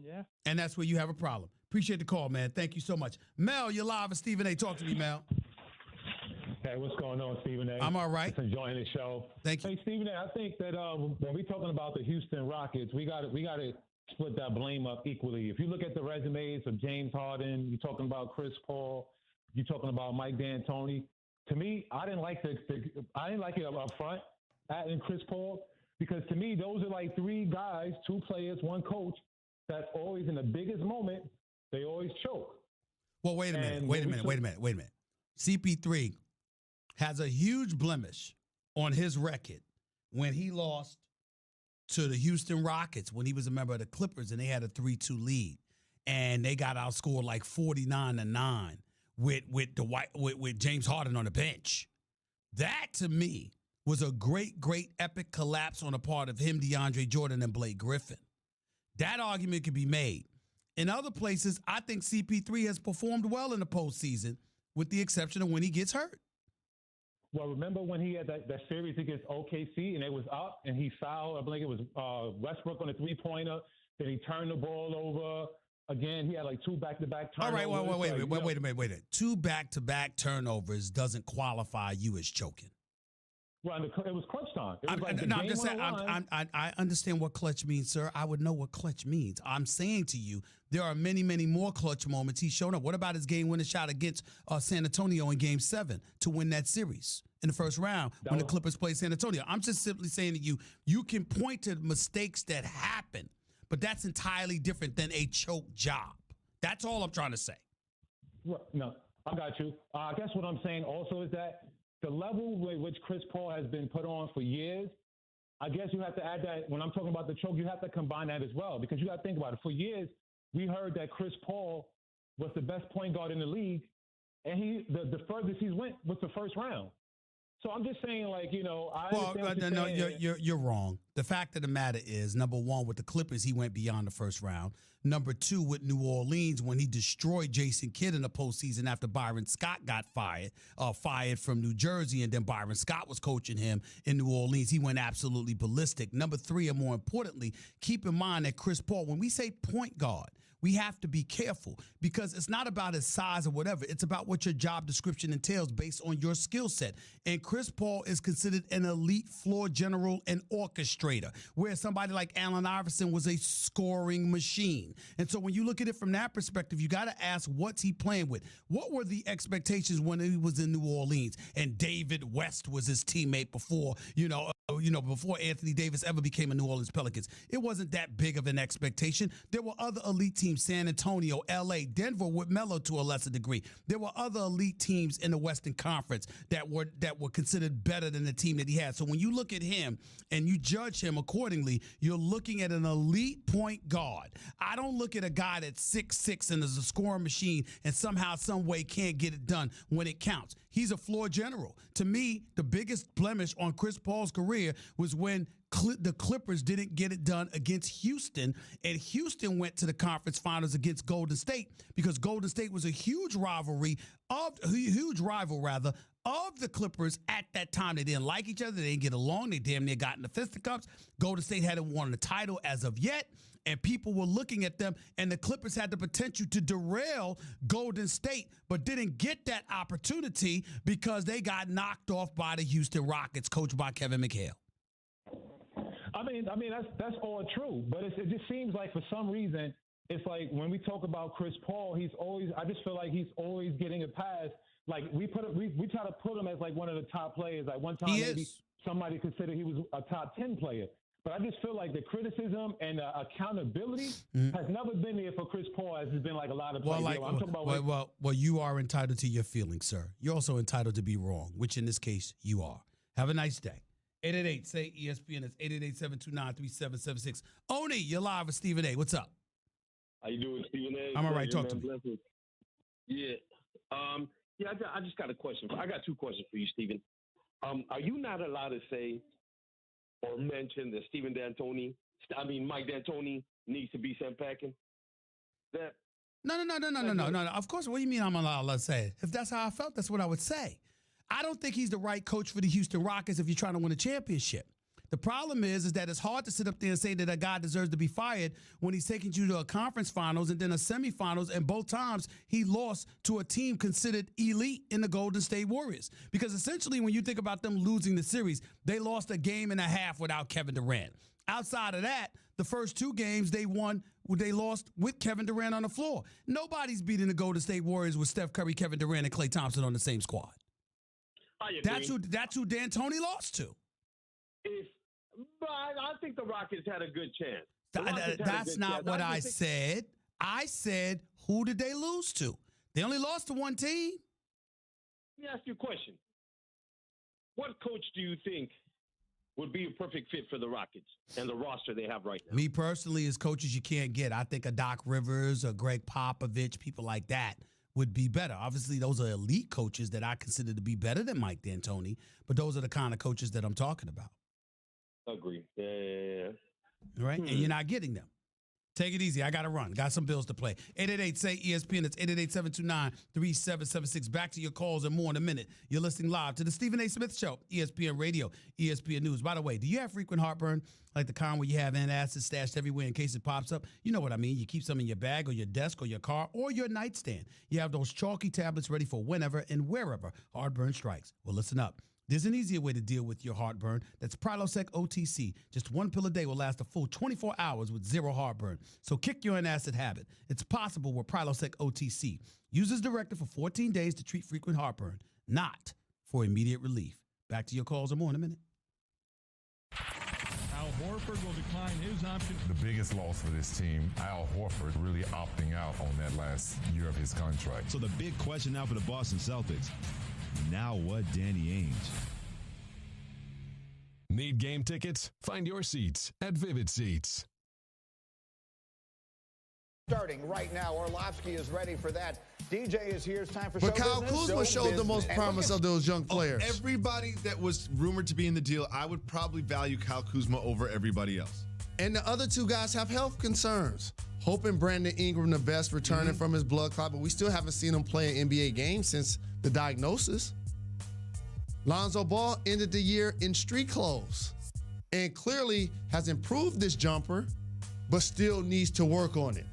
Yeah. And that's where you have a problem. Appreciate the call, man. Thank you so much. Mel, you're live with Stephen A. Talk to me, Mel. Hey, what's going on, Stephen A? I'm all right. Just enjoying the show. Thank you. Hey, Stephen A, I think that when we're talking about the Houston Rockets, we got to split that blame up equally. If you look at the resumes of James Harden, you're talking about Chris Paul, you're talking about Mike D'Antoni. To me, I didn't like it up front, adding Chris Paul, because to me, those are like 3 guys, 2 players, 1 coach, that's always in the biggest moment, they always choke. Well, wait a minute. CP3 has a huge blemish on his record when he lost to the Houston Rockets when he was a member of the Clippers and they had a 3-2 lead. And they got outscored like 49-9 with James Harden on the bench. That, to me, was a great, great epic collapse on the part of him, DeAndre Jordan, and Blake Griffin. That argument could be made. In other places, I think CP3 has performed well in the postseason, with the exception of when he gets hurt. Well, remember when he had that series against OKC and it was up and he fouled, I believe it was Westbrook on a 3-pointer, then he turned the ball over. Again, he had like 2 back-to-back turnovers. All right, wait a minute. 2 back-to-back turnovers doesn't qualify you as choking. Well, it was clutch time. I'm just saying, I understand what clutch means, sir. I would know what clutch means. I'm saying to you, there are many, many more clutch moments he's shown up. What about his game-winning shot against San Antonio in Game 7 to win that series in the first round when the Clippers played San Antonio? I'm just simply saying to you, you can point to mistakes that happen, but that's entirely different than a choke job. That's all I'm trying to say. Well, no, I got you. I guess what I'm saying also is that the level with which Chris Paul has been put on for years, I guess you have to add that when I'm talking about the choke, you have to combine that as well, because you got to think about it. For years, we heard that Chris Paul was the best point guard in the league, and the furthest he went was the first round. So I'm just saying, you're wrong. The fact of the matter is, number one, with the Clippers, he went beyond the first round. Number 2, with New Orleans, when he destroyed Jason Kidd in the postseason after Byron Scott got fired from New Jersey, and then Byron Scott was coaching him in New Orleans, he went absolutely ballistic. Number 3, and more importantly, keep in mind that Chris Paul, when we say point guard, we have to be careful because it's not about his size or whatever. It's about what your job description entails based on your skill set. And Chris Paul is considered an elite floor general and orchestrator, where somebody like Allen Iverson was a scoring machine. And so when you look at it from that perspective, you got to ask, what's he playing with? What were the expectations when he was in New Orleans and David West was his teammate before Anthony Davis ever became a New Orleans Pelicans? It wasn't that big of an expectation. There were other elite teams, San Antonio, LA, Denver with Melo to a lesser degree. There were other elite teams in the Western Conference that were considered better than the team that he had. So when you look at him and you judge him accordingly, you're looking at an elite point guard. I don't look at a guy that's 6'6" and is a scoring machine and somehow, some way can't get it done when it counts. He's a floor general. To me, the biggest blemish on Chris Paul's career was when the Clippers didn't get it done against Houston, and Houston went to the conference finals against Golden State because Golden State was a huge rival of the Clippers at that time. They didn't like each other. They didn't get along. They damn near got in the fisticuffs. Golden State hadn't won the title as of yet, and people were looking at them, and the Clippers had the potential to derail Golden State, but didn't get that opportunity because they got knocked off by the Houston Rockets, coached by Kevin McHale. I mean that's all true, but it just seems like for some reason it's like when we talk about Chris Paul, I just feel like he's always getting a pass. Like we try to put him as like one of the top players. Like one time maybe somebody considered he was a top 10 player. But I just feel like the criticism and the accountability has never been there for Chris Paul, as has been like a lot of players. I'm talking about well, you are entitled to your feelings, sir. You're also entitled to be wrong, which in this case you are. Have a nice day. 888 say ESPN. It's 888-729-3776. Oni, you're live with Stephen A. What's up? How you doing, Stephen A? I'm all right. Talk to me. Yeah. I just got a question. I got two questions for you, Stephen. Are you not allowed to say or mention that Mike D'Antoni needs to be sent packing? No. Of course. What do you mean I'm allowed to say it? If that's how I felt, that's what I would say. I don't think he's the right coach for the Houston Rockets if you're trying to win a championship. The problem is that it's hard to sit up there and say that a guy deserves to be fired when he's taking you to a conference finals and then a semifinals, and both times he lost to a team considered elite in the Golden State Warriors. Because essentially when you think about them losing the series, they lost a game and a half without Kevin Durant. Outside of that, the first two games they lost with Kevin Durant on the floor. Nobody's beating the Golden State Warriors with Steph Curry, Kevin Durant, and Klay Thompson on the same squad. That's who D'Antoni lost to. But I think the Rockets had a good chance. That's not what I said. I said, who did they lose to? They only lost to one team. Let me ask you a question. What coach do you think would be a perfect fit for the Rockets and the roster they have right now? Me personally, as coaches you can't get. I think a Doc Rivers, a Greg Popovich, people like that would be better. Obviously, those are elite coaches that I consider to be better than Mike D'Antoni, but those are the kind of coaches that I'm talking about. Agree. Yeah. All right? And you're not getting them. Take it easy. I got to run. Got some bills to play. 888 say ESPN. It's 888-729-3776. Back to your calls and more in a minute. You're listening live to the Stephen A. Smith Show, ESPN Radio, ESPN News. By the way, do you have frequent heartburn, like the kind where you have antacids stashed everywhere in case it pops up? You know what I mean. You keep some in your bag or your desk or your car or your nightstand. You have those chalky tablets ready for whenever and wherever heartburn strikes. Well, listen up. There's an easier way to deal with your heartburn. That's Prilosec OTC. Just one pill a day will last a full 24 hours with zero heartburn. So kick your antacid habit. It's possible with Prilosec OTC. Use as directed for 14 days to treat frequent heartburn, not for immediate relief. Back to your calls and more in a minute. Al Horford will decline his option. The biggest loss for this team, Al Horford really opting out on that last year of his contract. So the big question now for the Boston Celtics, now what, Danny Ainge? Need game tickets? Find your seats at Vivid Seats. Starting right now, Orlovsky is ready for that. DJ is here. It's time for But show Kyle business. Kuzma showed the most promise of those young players. Everybody that was rumored to be in the deal, I would probably value Kyle Kuzma over everybody else. And the other two guys have health concerns. Hoping Brandon Ingram the best returning from his blood clot, but we still haven't seen him play an NBA game since the diagnosis. Lonzo Ball ended the year in street clothes and clearly has improved this jumper, but still needs to work on it.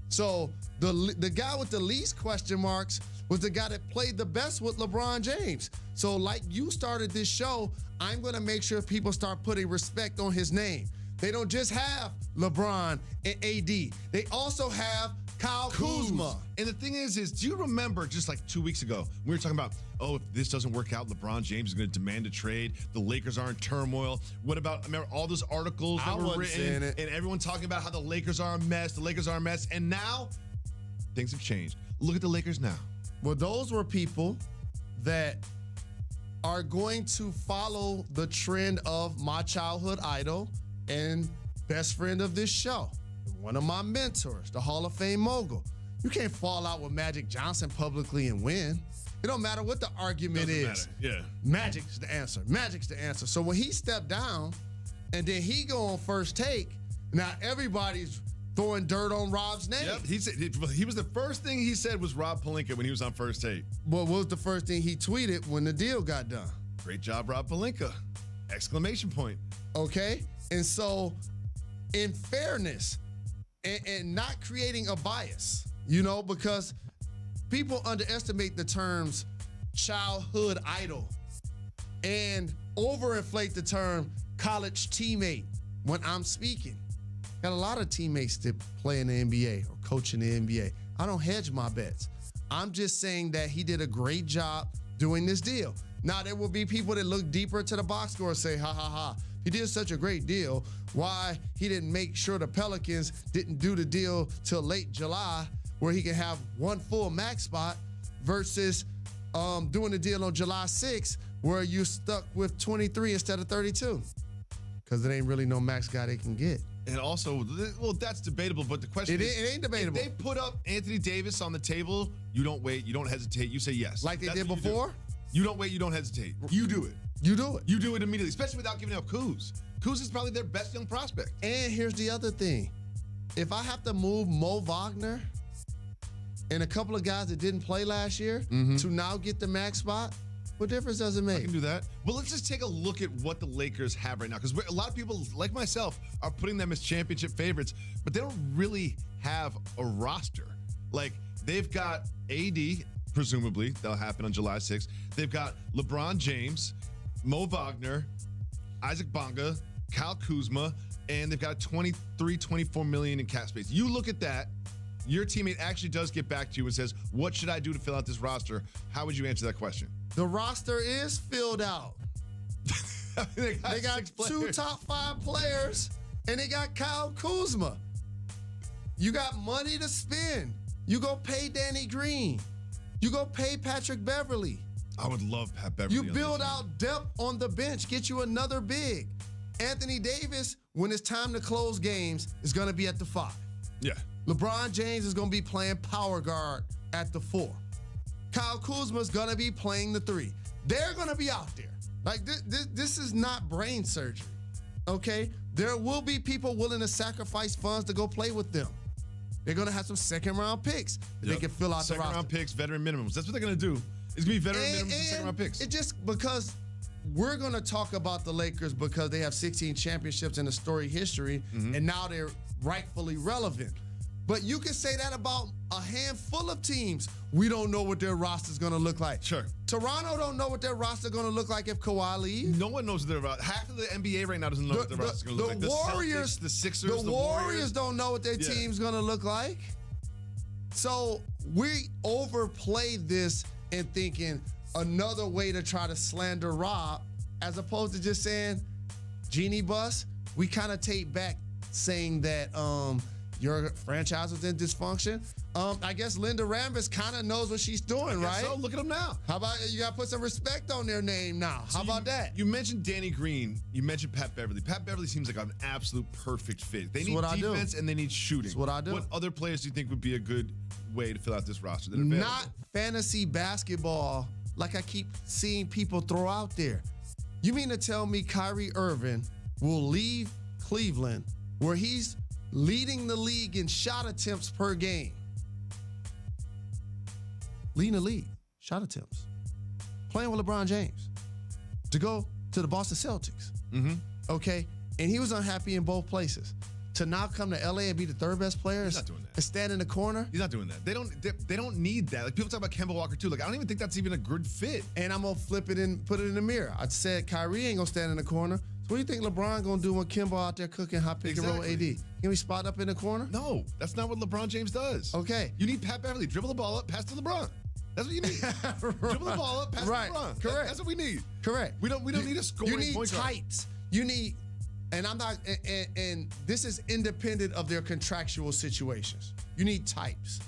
So the guy with the least question marks was the guy that played the best with LeBron James. So like you started this show, I'm going to make sure people start putting respect on his name. They don't just have LeBron and AD. They also have Kyle Kuzma. And the thing is do you remember just like 2 weeks ago, we were talking about, if this doesn't work out, LeBron James is going to demand a trade. The Lakers are in turmoil. What about, remember all those articles that were written and everyone talking about how the Lakers are a mess, and now things have changed. Look at the Lakers now. Well, those were people that are going to follow the trend of my childhood idol and best friend of this show, one of my mentors, the Hall of Fame mogul. You can't fall out with Magic Johnson publicly and win. It don't matter what the argument is. Yeah. Magic's the answer. Magic's the answer. So when he stepped down and then he go on First Take, now everybody's throwing dirt on Rob's name. Yep, he was the first thing he said was Rob Pelinka when he was on First Take. What was the first thing he tweeted when the deal got done? Great job, Rob Pelinka! Exclamation point. Okay, and so in fairness and not creating a bias, because people underestimate the terms childhood idol and overinflate the term college teammate when I'm speaking. Got a lot of teammates that play in the NBA or coach in the NBA. I don't hedge my bets. I'm just saying that he did a great job doing this deal. Now, there will be people that look deeper into the box score and say, ha, ha, ha. He did such a great deal. Why he didn't make sure the Pelicans didn't do the deal till late July where he can have one full max spot versus doing the deal on July 6th where you're stuck with 23 instead of 32. Because it ain't really no max guy they can get. And also, well, that's debatable, but the question is... It ain't debatable. If they put up Anthony Davis on the table, you don't wait, you don't hesitate, you say yes. Like they did before? You don't wait, you don't hesitate. You do it. You do it. You do it immediately, especially without giving up Kuz. Kuz is probably their best young prospect. And here's the other thing. If I have to move Mo Wagner and a couple of guys that didn't play last year to now get the max spot, what difference does it make? I can do that. Well, let's just take a look at what the Lakers have right now, because a lot of people, like myself, are putting them as championship favorites, but they don't really have a roster. Like, they've got AD, presumably, that'll happen on July 6th. They've got LeBron James, Mo Wagner, Isaac Bonga, Kyle Kuzma, and they've got 24 million in cap space. You look at that, your teammate actually does get back to you and says, what should I do to fill out this roster? How would you answer that question? The roster is filled out. They got 2 top 5 players, and they got Kyle Kuzma. You got money to spend. You go pay Danny Green. You go pay Patrick Beverly. I would love Pat Beverly. You build out depth on the bench, get you another big. Anthony Davis, when it's time to close games, is going to be at the 5. Yeah. LeBron James is going to be playing power guard at the 4. Kyle Kuzma is going to be playing the 3. They're going to be out there. Like, this is not brain surgery, okay? There will be people willing to sacrifice funds to go play with them. They're going to have some second-round picks that they can fill out the roster. Second-round picks, veteran minimums. That's what they're going to do. It's going to be veteran minimums and second-round picks. It just because we're going to talk about the Lakers because they have 16 championships in the story history, and now they're rightfully relevant. But you can say that about a handful of teams. We don't know what their roster's going to look like. Sure. Toronto don't know what their roster's going to look like if Kawhi leaves. No one knows what their roster. Half of the NBA right now doesn't know what their roster's going to look like. The Warriors, Celtics, the Sixers, the Warriors don't know what their team's going to look like. So we overplay this in thinking another way to try to slander Rob, as opposed to just saying, Genie Bus, we kind of take back saying that your franchise was in dysfunction. I guess Linda Rambis kind of knows what she's doing, right? So look at them now. How about you got to put some respect on their name now? How about that? You mentioned Danny Green. You mentioned Pat Beverly. Pat Beverly seems like an absolute perfect fit. They need defense and they need shooting. That's what I do. What other players do you think would be a good way to fill out this roster? That are not fantasy basketball like I keep seeing people throw out there. You mean to tell me Kyrie Irving will leave Cleveland where he's leading the league in shot attempts per game? Leading the league, shot attempts. Playing with LeBron James to go to the Boston Celtics. Okay? And he was unhappy in both places. To now come to LA and be the 3rd best player He's not doing that. and stand in the corner. He's not doing that. They don't need that. Like, people talk about Kemba Walker too. Like, I don't even think that's even a good fit. And I'm gonna flip it and put it in the mirror. I said Kyrie ain't gonna stand in the corner. So what do you think LeBron gonna do when Kemba out there cooking hot pick and roll AD? Can we spot up in the corner? No, that's not what LeBron James does. Okay. You need Pat Beverly. Dribble the ball up, pass to LeBron. That's what you need. Dribble the ball up, pass to LeBron. Correct. That's what we need. Correct. We don't need a scoring You need point guard. types. You need, and I'm not, and this is independent of their contractual situations. You need types.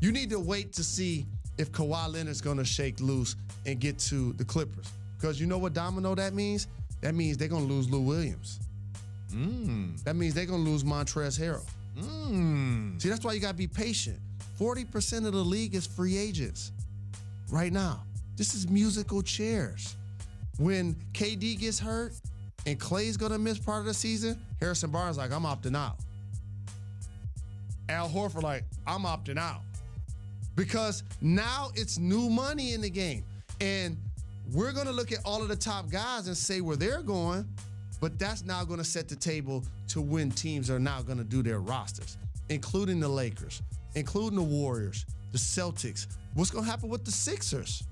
You need to wait to see if Kawhi Leonard's gonna shake loose and get to the Clippers. Because you know what domino that means? That means they're gonna lose Lou Williams. That means they're gonna lose Montrezl Harrell. See, that's why you gotta be patient. 40% of the league is free agents right now. This is musical chairs. When KD gets hurt and Clay's gonna miss part of the season, Harrison Barnes like, I'm opting out. Al Horford like, I'm opting out. Because now it's new money in the game. And we're going to look at all of the top guys and say where they're going, but that's now going to set the table to when teams are now going to do their rosters, including the Lakers, including the Warriors, the Celtics. What's going to happen with the Sixers?